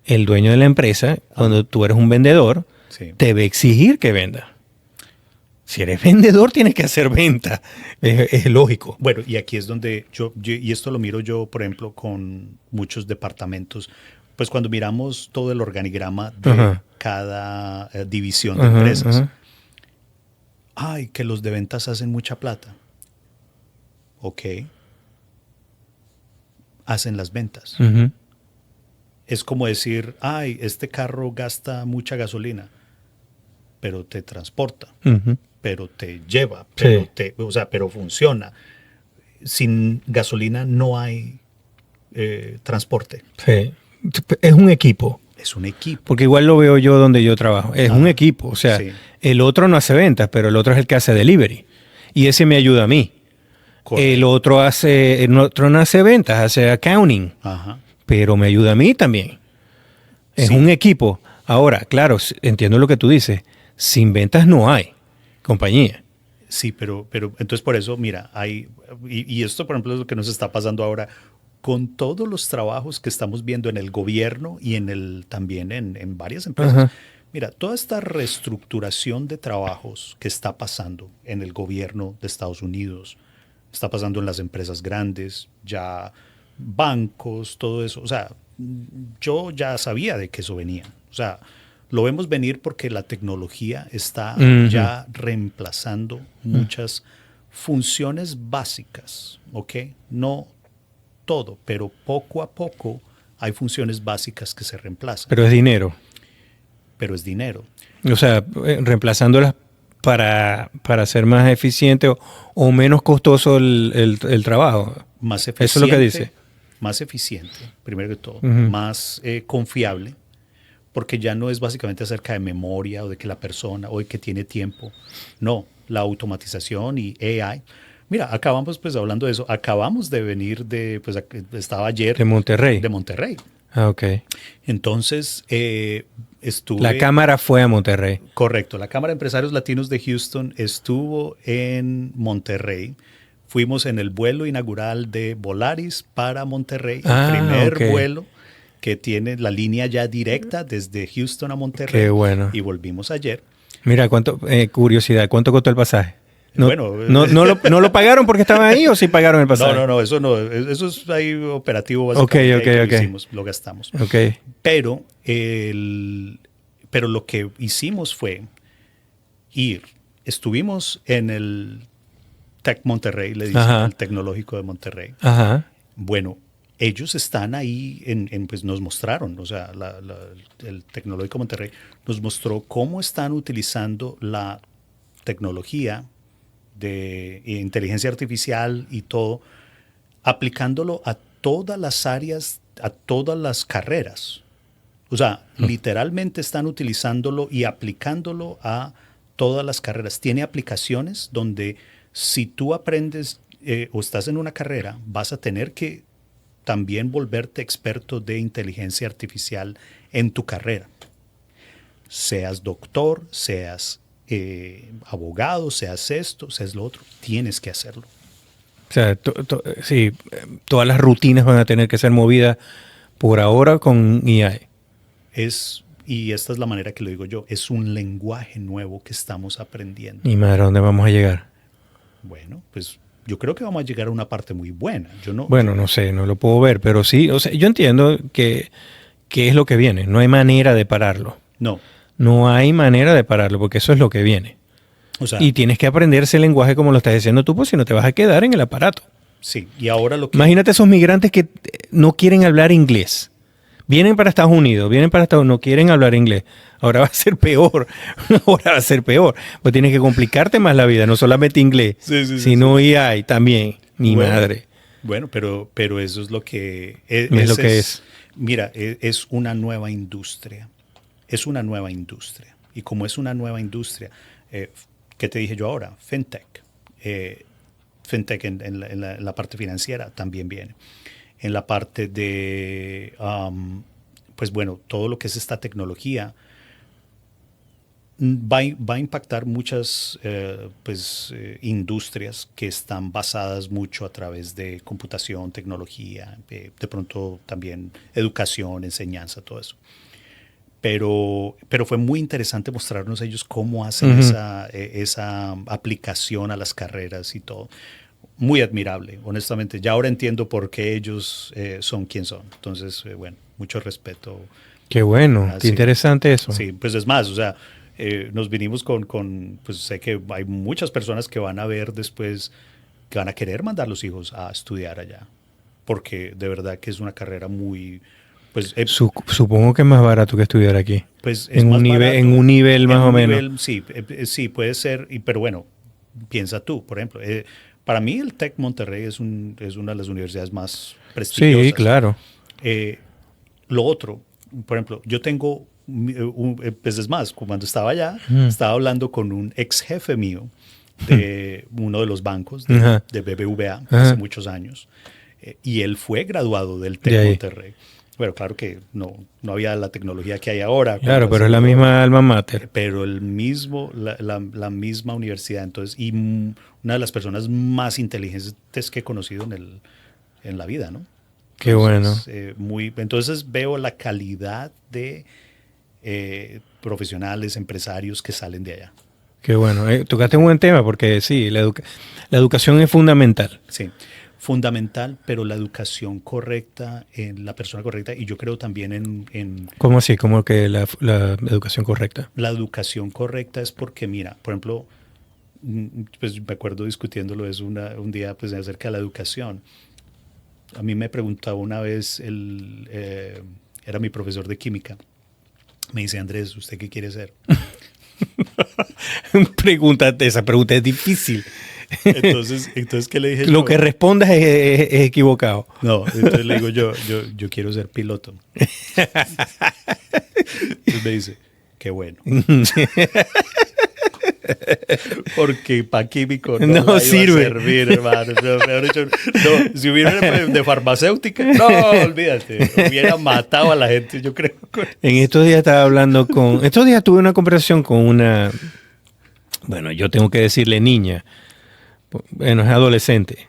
El dueño de la empresa, cuando tú eres un vendedor, te va a exigir que vendas. Si eres vendedor, tienes que hacer venta. Es lógico. Bueno, y aquí es donde y esto lo miro yo, por ejemplo, con muchos departamentos. Pues cuando miramos todo el organigrama de cada división de empresas. Ay, que los de ventas hacen mucha plata. Ok. Hacen las ventas. Es como decir, ay, este carro gasta mucha gasolina, pero te transporta, pero te lleva, pero funciona. Sin gasolina no hay transporte. Sí. Es un equipo. Es un equipo. Porque igual lo veo yo donde yo trabajo. Es un equipo. O sea, el otro no hace ventas, pero el otro es el que hace delivery. Y ese me ayuda a mí. Correcto. El otro no hace ventas, hace accounting. Ajá. Pero me ayuda a mí también. Es un equipo. Ahora, claro, entiendo lo que tú dices. Sin ventas no hay compañía. Sí, pero entonces por eso, mira, y esto por ejemplo es lo que nos está pasando ahora con todos los trabajos que estamos viendo en el gobierno y también en varias empresas. Mira, toda esta reestructuración de trabajos que está pasando en el gobierno de Estados Unidos, está pasando en las empresas grandes, ya bancos, todo eso. O sea, yo ya sabía de que eso venía. O sea, lo vemos venir porque la tecnología está ya reemplazando muchas funciones básicas, ¿ok? No todo, pero poco a poco hay funciones básicas que se reemplazan. Pero es dinero. Pero es dinero. O sea, reemplazándolas para ser más eficiente o menos costoso el trabajo. Más eficiente. Eso es lo que dice. Más eficiente, primero que todo. Más confiable, porque ya no es básicamente acerca de memoria o de que la persona o de que tiene tiempo. No, la automatización y AI. Mira, acabamos pues hablando de eso. Acabamos de venir estaba ayer. De Monterrey. De Monterrey. Ah, ok. Entonces, estuve... La Cámara fue a Monterrey. Correcto. La Cámara de Empresarios Latinos de Houston estuvo en Monterrey. Fuimos en el vuelo inaugural de Volaris para Monterrey. El primer vuelo que tiene la línea ya directa desde Houston a Monterrey. Qué bueno. Y volvimos ayer. Mira, curiosidad, ¿cuánto costó el pasaje? ¿No lo pagaron porque estaban ahí o sí pagaron el pasaje? No, eso no. Eso es ahí operativo básicamente. Okay. Lo hicimos, lo gastamos. Okay. Pero lo que hicimos fue ir. Estuvimos en el Tec Monterrey, le dicen, el Tecnológico de Monterrey. Ajá. Bueno, ellos están ahí, pues nos mostraron, o sea, el Tecnológico de Monterrey nos mostró cómo están utilizando la tecnología de inteligencia artificial y todo, aplicándolo a todas las áreas, a todas las carreras. O sea, literalmente están utilizándolo y aplicándolo a todas las carreras. Tiene aplicaciones donde si tú aprendes o estás en una carrera, vas a tener que también volverte experto de inteligencia artificial en tu carrera. Seas doctor, seas abogado, seas esto, seas lo otro, tienes que hacerlo. O sea, sí, todas las rutinas van a tener que ser movidas por ahora con AI. Y esta es la manera que lo digo yo, es un lenguaje nuevo que estamos aprendiendo. ¿Y madre, a dónde vamos a llegar? Bueno, pues yo creo que vamos a llegar a una parte muy buena. No sé, no lo puedo ver, pero sí, o sea, yo entiendo que es lo que viene, no hay manera de pararlo. No hay manera de pararlo, porque eso es lo que viene. O sea, y tienes que aprender ese lenguaje como lo estás diciendo tú, pues si no te vas a quedar en el aparato. Sí, y ahora lo que... Imagínate esos migrantes que no quieren hablar inglés. Vienen para Estados Unidos, no quieren hablar inglés. Ahora va a ser peor. Pues tienes que complicarte más la vida, no solamente inglés, sino AI también. Madre. Bueno, pero eso es lo que es. Mira, es una nueva industria. Es una nueva industria. Y como es una nueva industria, ¿Qué te dije yo ahora? FinTech. FinTech en la parte financiera también viene. En la parte de, pues bueno, todo lo que es esta tecnología va a impactar muchas industrias que están basadas mucho a través de computación, tecnología, de pronto también educación, enseñanza, todo eso. Pero fue muy interesante mostrarnos ellos cómo hacen esa aplicación a las carreras y todo. Muy admirable, honestamente. Ya ahora entiendo por qué ellos son quien son. Entonces, bueno, mucho respeto. Qué bueno, qué interesante eso. Sí, pues es más, o sea, nos vinimos pues sé que hay muchas personas que van a ver después, que van a querer mandar los hijos a estudiar allá, porque de verdad que es una carrera muy... Pues, supongo que es más barato que estudiar aquí. Pues es más barato, en un nivel más o menos. Sí, puede ser, pero bueno, piensa tú, por ejemplo, para mí el TEC Monterrey es una de las universidades más prestigiosas. Sí, claro. Lo otro, por ejemplo, yo tengo... pues es más, cuando estaba allá, estaba hablando con un ex jefe mío de uno de los bancos de BBVA hace muchos años, y él fue graduado del TEC Monterrey. Bueno, claro que no había la tecnología que hay ahora. Claro, pero es la misma alma mater. Pero la misma universidad, entonces, y una de las personas más inteligentes que he conocido en la vida, ¿no? Qué entonces, bueno. Entonces veo la calidad de profesionales, empresarios que salen de allá. Qué bueno. Tocaste un buen tema porque sí, la educación es fundamental. Sí, fundamental, pero la educación correcta en la persona correcta, y yo creo también en ¿Cómo así? ¿Cómo que la educación correcta? La educación correcta es porque, mira, por ejemplo, pues me acuerdo discutiéndolo un día pues acerca de la educación. A mí me preguntaba una vez, era mi profesor de química. Me dice, Andrés, ¿usted qué quiere ser? Esa pregunta es difícil. Entonces ¿qué le dije? Lo que respondas es equivocado. No, entonces le digo yo quiero ser piloto. Entonces me dice, qué bueno. Porque para químico no sirve. A servir, hermano. No, si hubiera de farmacéutica, no, olvídate. Hubiera matado a la gente, yo creo. En estos días estaba hablando estos días tuve una conversación con una, bueno, yo tengo que decirle niña, bueno, es adolescente,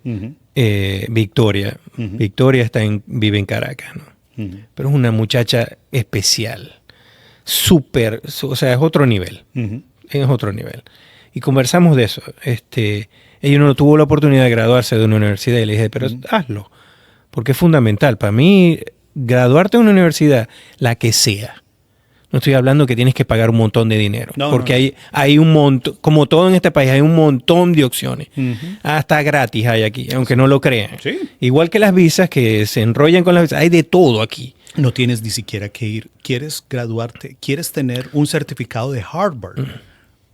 Victoria. Victoria vive en Caracas, ¿no? Pero es una muchacha especial, súper, o sea, es otro nivel. Es otro nivel. Y conversamos de eso. Ella no tuvo la oportunidad de graduarse de una universidad y le dije, pero hazlo, porque es fundamental. Para mí, graduarte de una universidad, la que sea, no estoy hablando que tienes que pagar un montón de dinero, porque hay un montón, como todo en este país, hay un montón de opciones. Hasta gratis hay aquí, aunque no lo crean. Sí. Igual que las visas, que se enrollan con las visas, hay de todo aquí. No tienes ni siquiera que ir. ¿Quieres graduarte? ¿Quieres tener un certificado de Harvard?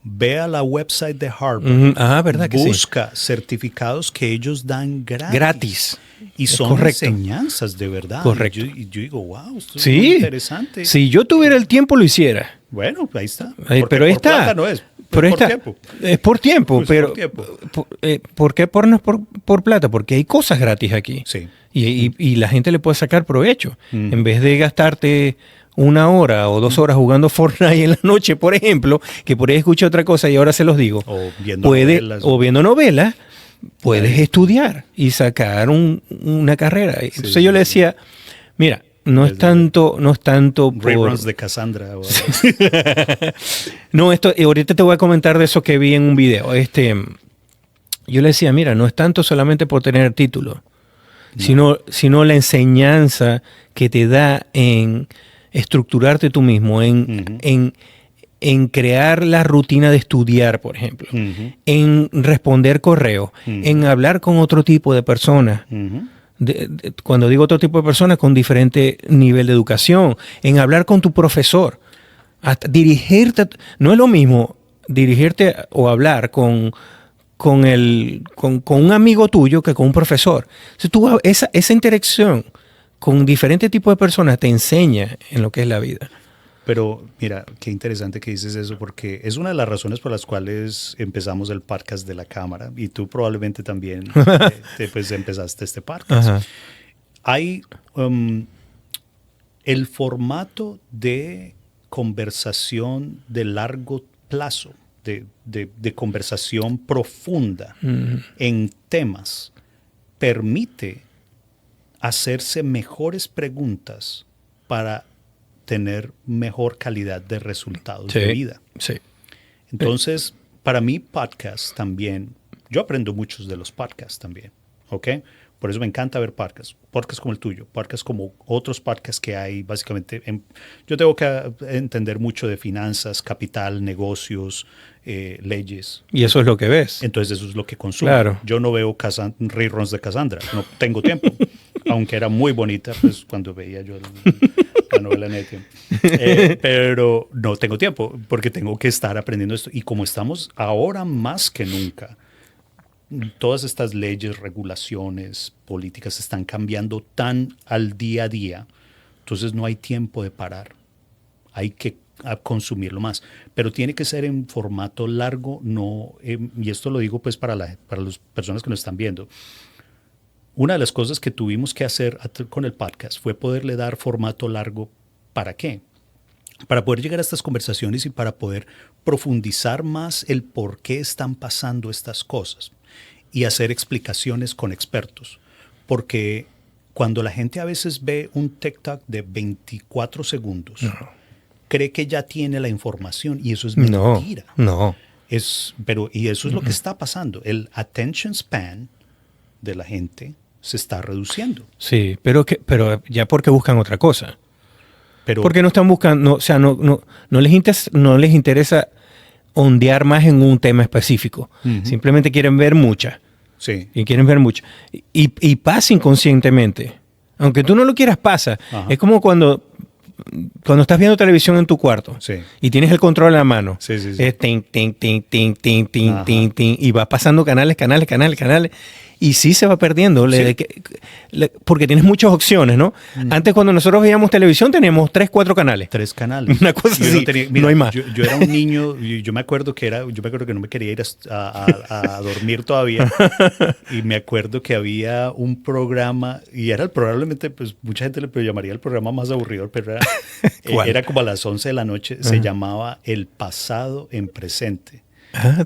Ve a la website de Harvard. ¿Verdad que busca certificados que ellos dan gratis. Y son correcto. Enseñanzas de verdad. Correcto. Y yo digo, wow, esto es muy interesante. Si yo tuviera el tiempo, lo hiciera. Bueno, ahí está. Pero ahí está. Plata no es. Pero por tiempo. Es por tiempo. Pues pero por tiempo. ¿Por qué por plata? Porque hay cosas gratis aquí. Sí. Y la gente le puede sacar provecho. En vez de gastarte 1 hora o 2 horas jugando Fortnite en la noche, por ejemplo, que por ahí escuché otra cosa y ahora se los digo. O viendo novelas. Puedes estudiar y sacar una carrera. Entonces yo le decía, mira, no es tanto Reruns de Cassandra. No, ahorita te voy a comentar de eso que vi en un video. Yo le decía, mira, no es tanto solamente por tener título, sino la enseñanza que te da en estructurarte tú mismo, en crear la rutina de estudiar, por ejemplo, en responder correos, en hablar con otro tipo de personas. Cuando digo otro tipo de personas, con diferente nivel de educación, en hablar con tu profesor, hasta dirigirte. No es lo mismo dirigirte o hablar con un amigo tuyo que con un profesor. Entonces, esa interacción con diferentes tipos de personas te enseña en lo que es la vida. pero mira, qué interesante que dices eso, porque es una de las razones por las cuales empezamos el podcast de la Cámara, y tú probablemente también pues empezaste este podcast. Ajá. Hay el formato de conversación de largo plazo, de conversación profunda en temas, permite hacerse mejores preguntas para tener mejor calidad de resultados de vida. Sí. Entonces, para mí podcast también, yo aprendo muchos de los podcasts también, ¿ok? Por eso me encanta ver podcasts como el tuyo, podcasts como otros podcasts que hay básicamente. Yo tengo que entender mucho de finanzas, capital, negocios, leyes. Y eso es lo que ves. Entonces eso es lo que consumo. Claro. Yo no veo reruns de Cassandra, no tengo tiempo, aunque era muy bonita pues cuando veía yo la novela Netia. Pero no tengo tiempo porque tengo que estar aprendiendo esto. Y como estamos ahora más que nunca, todas estas leyes, regulaciones, políticas están cambiando tan al día a día, entonces no hay tiempo de parar. Hay que consumirlo más, pero tiene que ser en formato largo, no, y esto lo digo pues para las personas que nos están viendo. Una de las cosas que tuvimos que hacer con el podcast fue poderle dar formato largo. ¿Para qué? Para poder llegar a estas conversaciones y para poder profundizar más el por qué están pasando estas cosas y hacer explicaciones con expertos. Porque cuando la gente a veces ve un TikTok de 24 segundos, cree que ya tiene la información y eso es mentira. No. Y eso es lo que está pasando. El attention span de la gente se está reduciendo. Sí, pero ya porque buscan otra cosa. Pero, porque no están buscando, o sea, no les interesa ondear más en un tema específico. Simplemente quieren ver muchas. Sí. Y quieren ver mucho. Y pasa inconscientemente. Aunque tú no lo quieras, pasa. Ajá. Es como cuando estás viendo televisión en tu cuarto y tienes el control en la mano. Sí. Es ting, ting, ting, ting, ting, ting, ting, ting, y vas pasando canales. Y sí se va perdiendo, porque tienes muchas opciones, ¿no? Antes cuando nosotros veíamos televisión teníamos 3, 4 canales. 3 canales. Una cosa así, no hay más. Yo era un niño, y yo me acuerdo que no me quería ir a dormir todavía, y me acuerdo que había un programa, y era probablemente, pues mucha gente le llamaría el programa más aburrido, pero era como a las 11 de la noche, se llamaba El pasado en presente.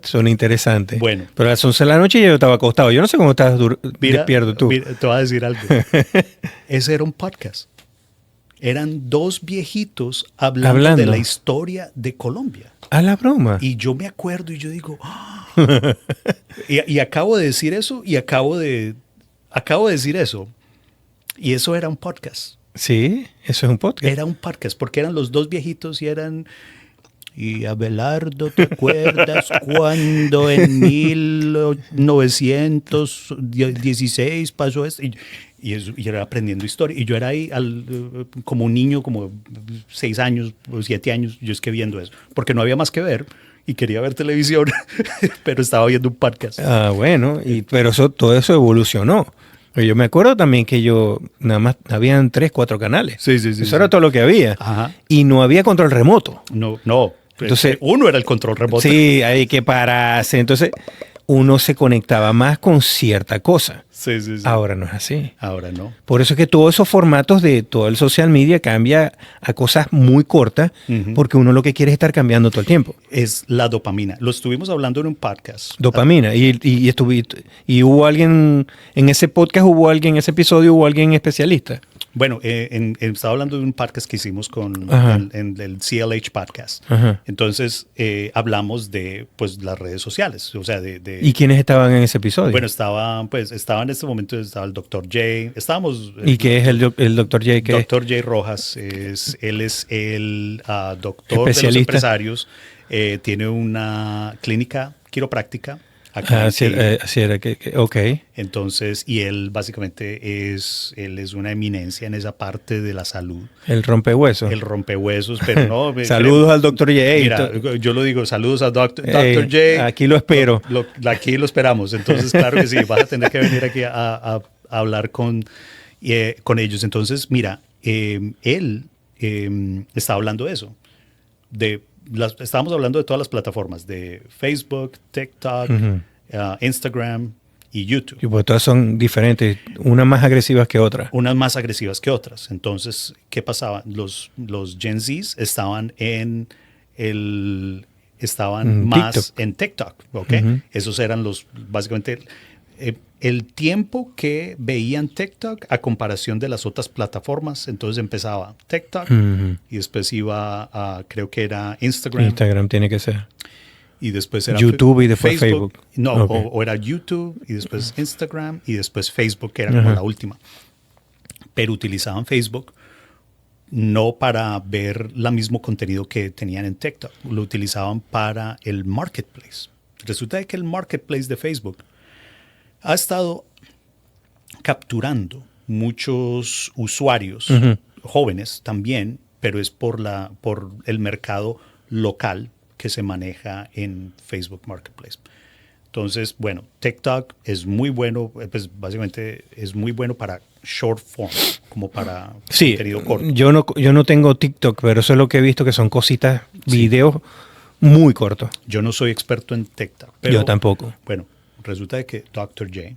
Son interesantes. Bueno. Pero a las 11 de la noche yo estaba acostado. Yo no sé cómo estabas despierto tú. Mira, te voy a decir algo. Ese era un podcast. Eran 2 viejitos hablando de la historia de Colombia. A la broma. Y yo me acuerdo y yo digo, y acabo de decir eso y acabo de decir eso. Y eso era un podcast. Sí, eso es un podcast. Era un podcast porque eran los 2 viejitos y Abelardo, ¿te acuerdas cuando en 1916 pasó esto? Y era aprendiendo historia. Y yo era ahí como un niño, como 6 años o 7 años, yo es que viendo eso. Porque no había más que ver y quería ver televisión, pero estaba viendo un podcast. Bueno, pero todo eso evolucionó. Yo me acuerdo también que nada más habían 3, 4 canales. Sí. Eso era todo lo que había. Ajá. Y no había control remoto. No. Entonces, uno era el control remoto. Sí, hay que pararse. Entonces, uno se conectaba más con cierta cosa. Sí. Ahora no es así. Ahora no. Por eso es que todos esos formatos de todo el social media cambia a cosas muy cortas, porque uno lo que quiere es estar cambiando todo el tiempo. Es la dopamina. Lo estuvimos hablando en un podcast. Dopamina. Y hubo alguien en ese podcast, en ese episodio, hubo alguien especialista. Bueno, estaba hablando de un podcast que hicimos con el CLH Podcast. Ajá. Entonces, hablamos de pues las redes sociales. O sea, ¿Y quiénes estaban en ese episodio? Bueno, estaba en este momento estaba el Dr. J. Estábamos... ¿Y qué es el Dr. J? Dr. J. Rojas. Él es el doctor de los empresarios. Tiene una clínica quiropráctica. Así era ok. Entonces, y él básicamente es una eminencia en esa parte de la salud. El rompehuesos. El rompehuesos, pero no. Saludos al Dr. J. Mira, yo lo digo, saludos a Dr. J. Aquí lo espero. Aquí lo esperamos. Entonces, claro que sí, vas a tener que venir aquí a hablar con ellos. Entonces, mira, él está hablando de eso. estábamos hablando de todas las plataformas, de Facebook, TikTok, Instagram y YouTube. Y pues todas son diferentes, unas más agresivas que otras. Unas más agresivas que otras. Entonces, ¿qué pasaba? Los Gen Zs estaban más TikTok. en TikTok, ¿ok? Esos eran básicamente, el tiempo que veían TikTok a comparación de las otras plataformas. Entonces empezaba TikTok y después iba a, creo que era Instagram. Instagram tiene que ser. Y después era YouTube y después Facebook. No, Okay. o era YouTube y después Instagram y después Facebook, que era como la última. Pero utilizaban Facebook no para ver el mismo contenido que tenían en TikTok. Lo utilizaban para el marketplace. Resulta que el marketplace de Facebook ha estado capturando muchos usuarios jóvenes también, pero es por el mercado local que se maneja en Facebook Marketplace. Entonces, bueno, TikTok es muy bueno, pues básicamente es muy bueno para short form, como para contenido corto. Yo no tengo TikTok, pero eso es lo que he visto, que son cositas, videos muy cortos. Yo no soy experto en TikTok. Pero, yo tampoco. Bueno, resulta de que Dr. J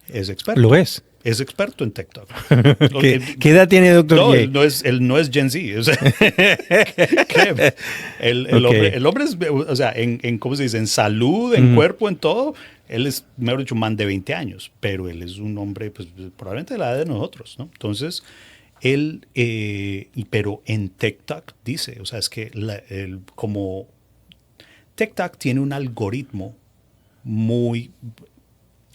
es experto. ¿Lo es? Es experto en TikTok. ¿Qué edad tiene Dr. No, J? él no es Gen Z. O sea, créeme. El hombre es, o sea, ¿cómo se dice? En salud, en cuerpo, en todo. Él es, mejor dicho, un man de 20 años, pero él es un hombre, pues, probablemente de la edad de nosotros, ¿no? Entonces, pero en TikTok dice, o sea, es que como TikTok tiene un algoritmo muy...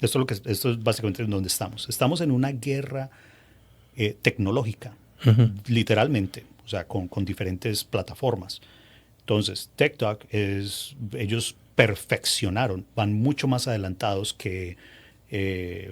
Esto es básicamente en donde estamos. Estamos en una guerra tecnológica, literalmente, o sea, con diferentes plataformas. Entonces, TikTok ellos perfeccionaron, van mucho más adelantados que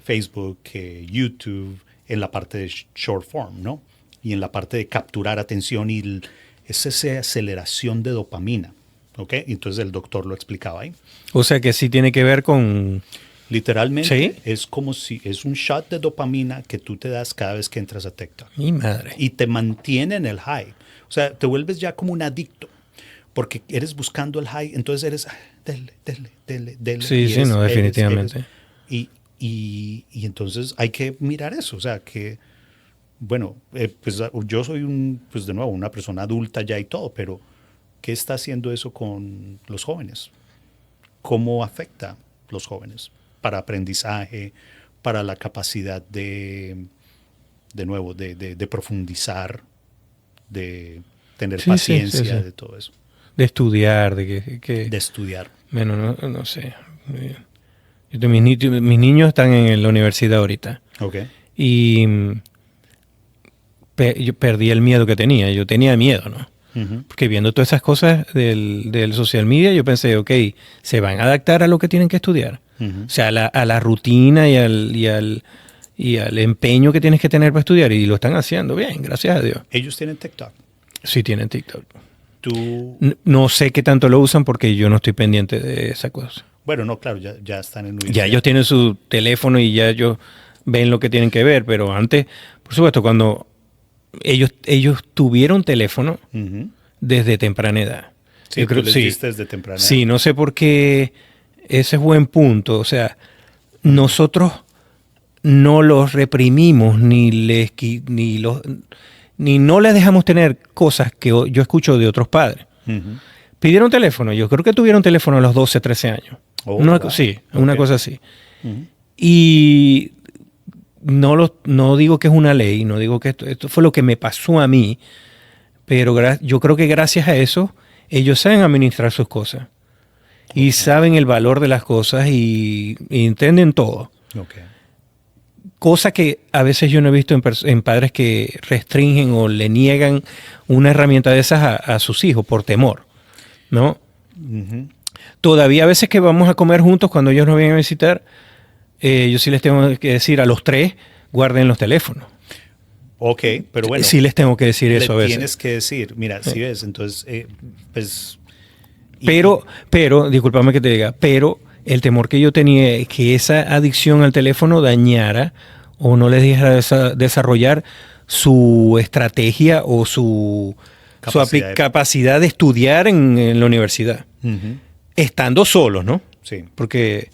Facebook, que YouTube, en la parte de short form, ¿no? Y en la parte de capturar atención y es esa aceleración de dopamina, ¿ok? Entonces el doctor lo explicaba ahí. O sea que sí tiene que ver con... Literalmente ¿Sí? es como si es un shot de dopamina que tú te das cada vez que entras a TikTok. Mi madre. Y te mantiene en el high. O sea, te vuelves ya como un adicto. Porque eres buscando el high, entonces eres dele. Sí, sí, no, definitivamente. Y entonces hay que mirar eso. O sea, que, bueno, pues yo soy pues de nuevo, una persona adulta ya y todo, pero ¿qué está haciendo eso con los jóvenes? ¿Cómo afecta a los jóvenes? Para aprendizaje, para la capacidad de nuevo, de profundizar, de tener paciencia, de todo eso. De estudiar, de estudiar. Bueno, no sé. Mis niños están en la universidad ahorita. Okay. Y yo perdí el miedo que tenía. Yo tenía miedo, ¿no? Porque viendo todas esas cosas del social media, yo pensé, ok, se van a adaptar a lo que tienen que estudiar. O sea, a la rutina y al empeño que tienes que tener para estudiar. Y lo están haciendo bien, gracias a Dios. ¿Ellos tienen TikTok? Sí, tienen TikTok. ¿Tú? No sé qué tanto lo usan porque yo no estoy pendiente de esa cosa. Bueno, no, claro, ya están en universidad. Ya ellos tienen su teléfono y ya ellos ven lo que tienen que ver. Pero antes, por supuesto, cuando ellos tuvieron teléfono desde temprana edad. Sí, yo creo que sí, desde temprana edad. Sí, no sé por qué ese es buen punto. O sea, nosotros no los reprimimos ni no les dejamos tener cosas que yo escucho de otros padres. Pidieron teléfono. Yo creo que tuvieron teléfono a los 12, 13 años. Sí, una cosa así. Y no digo que es una ley, no digo que esto fue lo que me pasó a mí, pero yo creo que gracias a eso ellos saben administrar sus cosas y saben el valor de las cosas y entienden todo. Cosa que a veces yo no he visto en padres que restringen o le niegan una herramienta de esas a sus hijos por temor, ¿no? Todavía a veces que vamos a comer juntos cuando ellos nos vienen a visitar, yo sí les tengo que decir a los 3, guarden los teléfonos. Ok, pero bueno. Sí les tengo que decir eso a veces. Tienes que decir, mira, si ves, entonces, pues... Pero, discúlpame que te diga, pero el temor que yo tenía es que esa adicción al teléfono dañara o no les dejara desarrollar su estrategia o su capacidad de estudiar en la universidad. Estando solos, ¿no? Sí. Porque,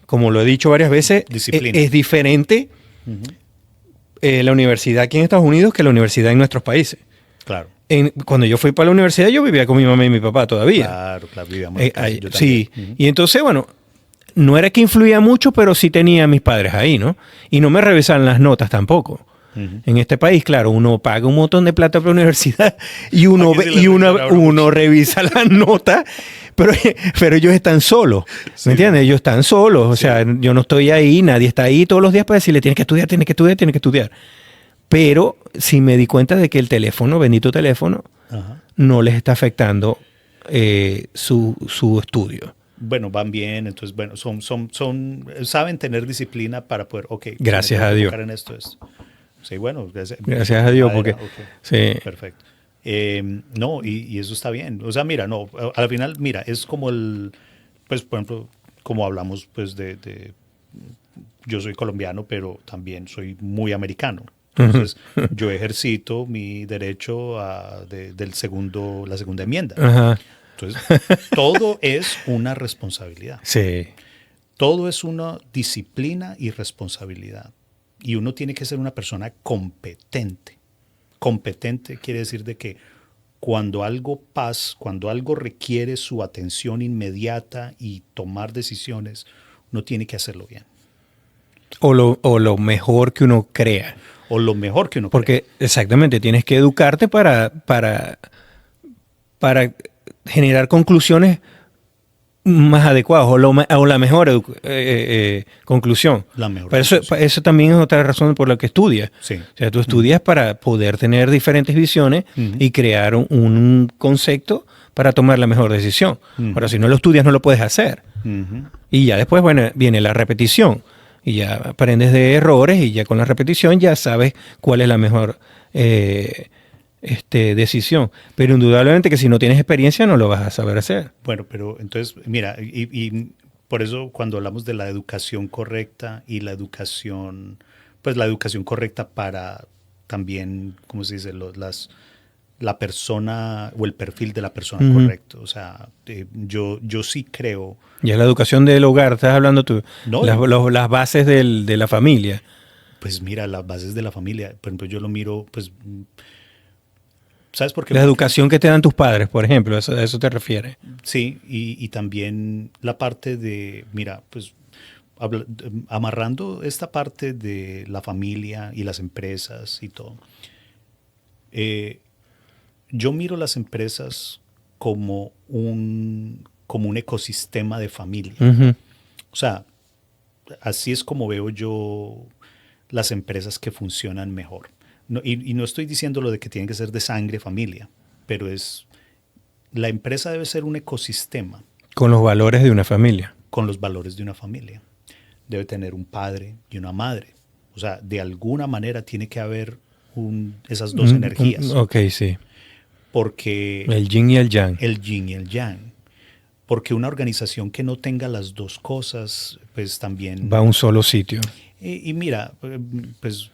como lo he dicho varias veces, es diferente la universidad aquí en Estados Unidos que la universidad en nuestros países. Claro. Cuando yo fui para la universidad, yo vivía con mi mamá y mi papá todavía. Claro, vivíamos. Sí. Y entonces, bueno, no era que influía mucho, pero sí tenía a mis padres ahí, ¿no? Y no me revisaban las notas tampoco. En este país, claro, uno paga un montón de plata para la universidad y uno revisa las notas, pero ellos están solos, ¿me entiendes? Ellos están solos, o sea, yo no estoy ahí, nadie está ahí todos los días para decirle, tienes que estudiar, tienes que estudiar, tienes que estudiar. Pero sí me di cuenta de que el teléfono, bendito teléfono, no les está afectando su estudio. Bueno, van bien, entonces, bueno, saben tener disciplina para poder, gracias a Dios. En esto. Sí, bueno, gracias a Dios, porque sí. Perfecto. No, y eso está bien. O sea, mira, no, al final, mira, es como pues, por ejemplo, como hablamos, pues, yo soy colombiano, pero también soy muy americano. Entonces, yo ejercito mi derecho de la segunda enmienda. Entonces, todo es una responsabilidad. Sí. Todo es una disciplina y responsabilidad. Y uno tiene que ser una persona competente. Competente quiere decir de que cuando algo requiere su atención inmediata y tomar decisiones, uno tiene que hacerlo bien. O lo mejor que uno crea. O lo mejor que uno Porque crea. Exactamente, tienes que educarte para generar conclusiones más adecuadas o la mejor conclusión. La mejor conclusión. Eso también es otra razón por la que estudias. Sí. O sea, tú estudias para poder tener diferentes visiones y crear un concepto para tomar la mejor decisión. Ahora, si no lo estudias, no lo puedes hacer. Y ya después, bueno, viene la repetición. Y ya aprendes de errores y ya con la repetición ya sabes cuál es la mejor decisión. Pero indudablemente que si no tienes experiencia no lo vas a saber hacer. Bueno, pero entonces, mira, y por eso cuando hablamos de la educación correcta y la educación correcta para también, ¿cómo se dice? La persona o el perfil de la persona correcto. O sea, yo sí creo. Ya la educación del hogar, estás hablando tú. No, las bases de la familia. Pues mira, las bases de la familia. Por ejemplo, yo lo miro, pues, ¿sabes por qué? La educación que te dan tus padres, por ejemplo, ¿a eso te refieres? Sí, y también la parte de, mira, pues, amarrando esta parte de la familia y las empresas y todo. Yo miro las empresas como un ecosistema de familia. O sea, así es como veo yo las empresas que funcionan mejor. No, y no estoy diciendo lo de que tienen que ser de sangre familia, pero la empresa debe ser un ecosistema. Con los valores de una familia. Con los valores de una familia. Debe tener un padre y una madre. O sea, de alguna manera tiene que haber esas dos energías. Ok, sí. Porque el yin y el yang. El yin y el yang. Porque una organización que no tenga las dos cosas, pues también va a un solo sitio. Y mira, pues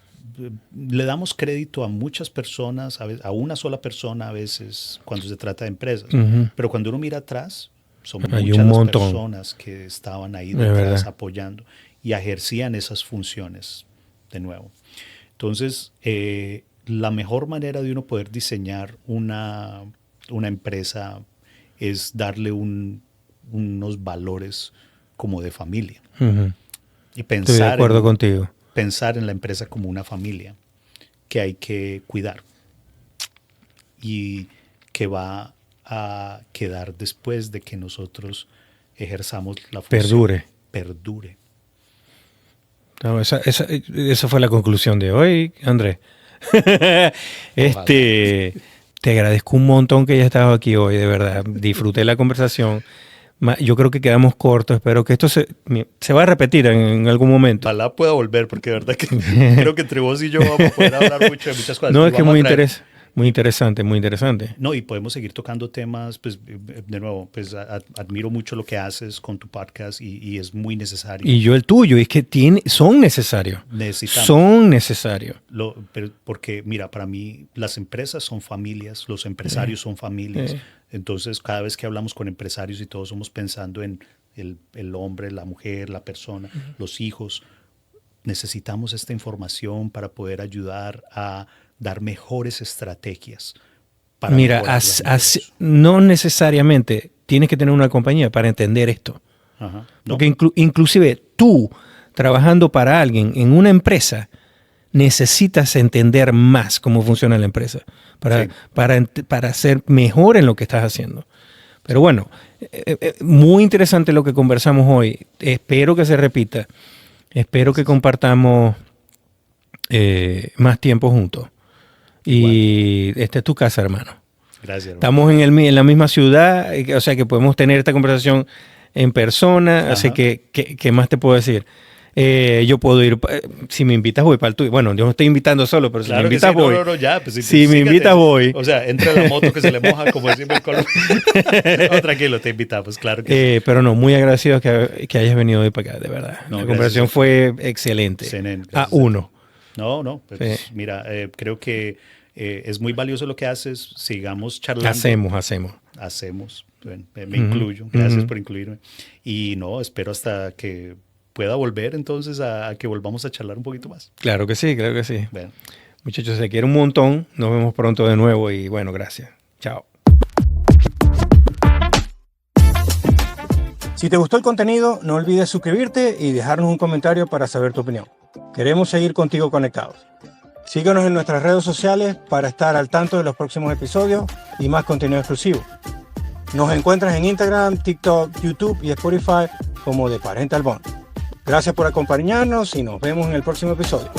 le damos crédito a muchas personas, a una sola persona a veces cuando se trata de empresas. Pero cuando uno mira atrás, son muchas las personas que estaban ahí detrás apoyando y ejercían esas funciones de nuevo. Entonces, la mejor manera de uno poder diseñar una empresa es darle unos valores como de familia. Y pensar, estoy de acuerdo contigo. Pensar en la empresa como una familia que hay que cuidar y que va a quedar después de que nosotros ejerzamos la función. Perdure. No, esa fue la conclusión de hoy, Andrés. Te agradezco un montón que hayas estado aquí hoy, de verdad. Disfruté la conversación. Yo creo que quedamos cortos. Espero que esto se va a repetir en algún momento. Ojalá pueda volver, porque de verdad que creo que entre vos y yo vamos a poder hablar mucho de muchas cosas. No, es que muy Muy interesante, muy interesante. No, y podemos seguir tocando temas, pues de nuevo, pues admiro mucho lo que haces con tu podcast y es muy necesario. Y yo el tuyo, es que son necesarios. Necesitamos. Son necesarios. Pero porque, mira, para mí las empresas son familias, los empresarios son familias. Entonces, cada vez que hablamos con empresarios y todos somos pensando en el hombre, la mujer, la persona, los hijos. Necesitamos esta información para poder ayudar a dar mejores estrategias. Para mira, no necesariamente tienes que tener una compañía para entender esto. Ajá, no. Porque inclusive tú, trabajando para alguien en una empresa, necesitas entender más cómo funciona la empresa para ser mejor en lo que estás haciendo. Pero bueno, muy interesante lo que conversamos hoy. Espero que se repita. Espero que compartamos más tiempo juntos. Y esta es tu casa, hermano. Gracias, hermano. Estamos en la misma ciudad, o sea que podemos tener esta conversación en persona. Ajá. Así que, ¿qué más te puedo decir? Yo puedo ir, si me invitas voy para el tuyo. Bueno, yo no estoy invitando solo, pero claro si me invitas sí, voy. No, ya, pues, si me invitas voy. O sea, entra la moto que se le moja, como decimos en Colombia. No, tranquilo, te invitamos, claro que sí. Pero no, muy agradecido que hayas venido hoy para acá, de verdad. No, la conversación fue excelente. No, pues sí. Mira, creo que es muy valioso lo que haces. Sigamos charlando. Hacemos. Bueno, me incluyo. Gracias por incluirme. Y no, espero hasta que pueda volver entonces a que volvamos a charlar un poquito más. Claro que sí, claro que sí. Bueno. Muchachos, se quiere un montón. Nos vemos pronto de nuevo y bueno, gracias. Chao. Si te gustó el contenido, no olvides suscribirte y dejarnos un comentario para saber tu opinión. Queremos seguir contigo conectados. Síguenos en nuestras redes sociales para estar al tanto de los próximos episodios y más contenido exclusivo. Nos encuentras en Instagram, TikTok, YouTube y Spotify como The Parental Bond. Gracias por acompañarnos y nos vemos en el próximo episodio.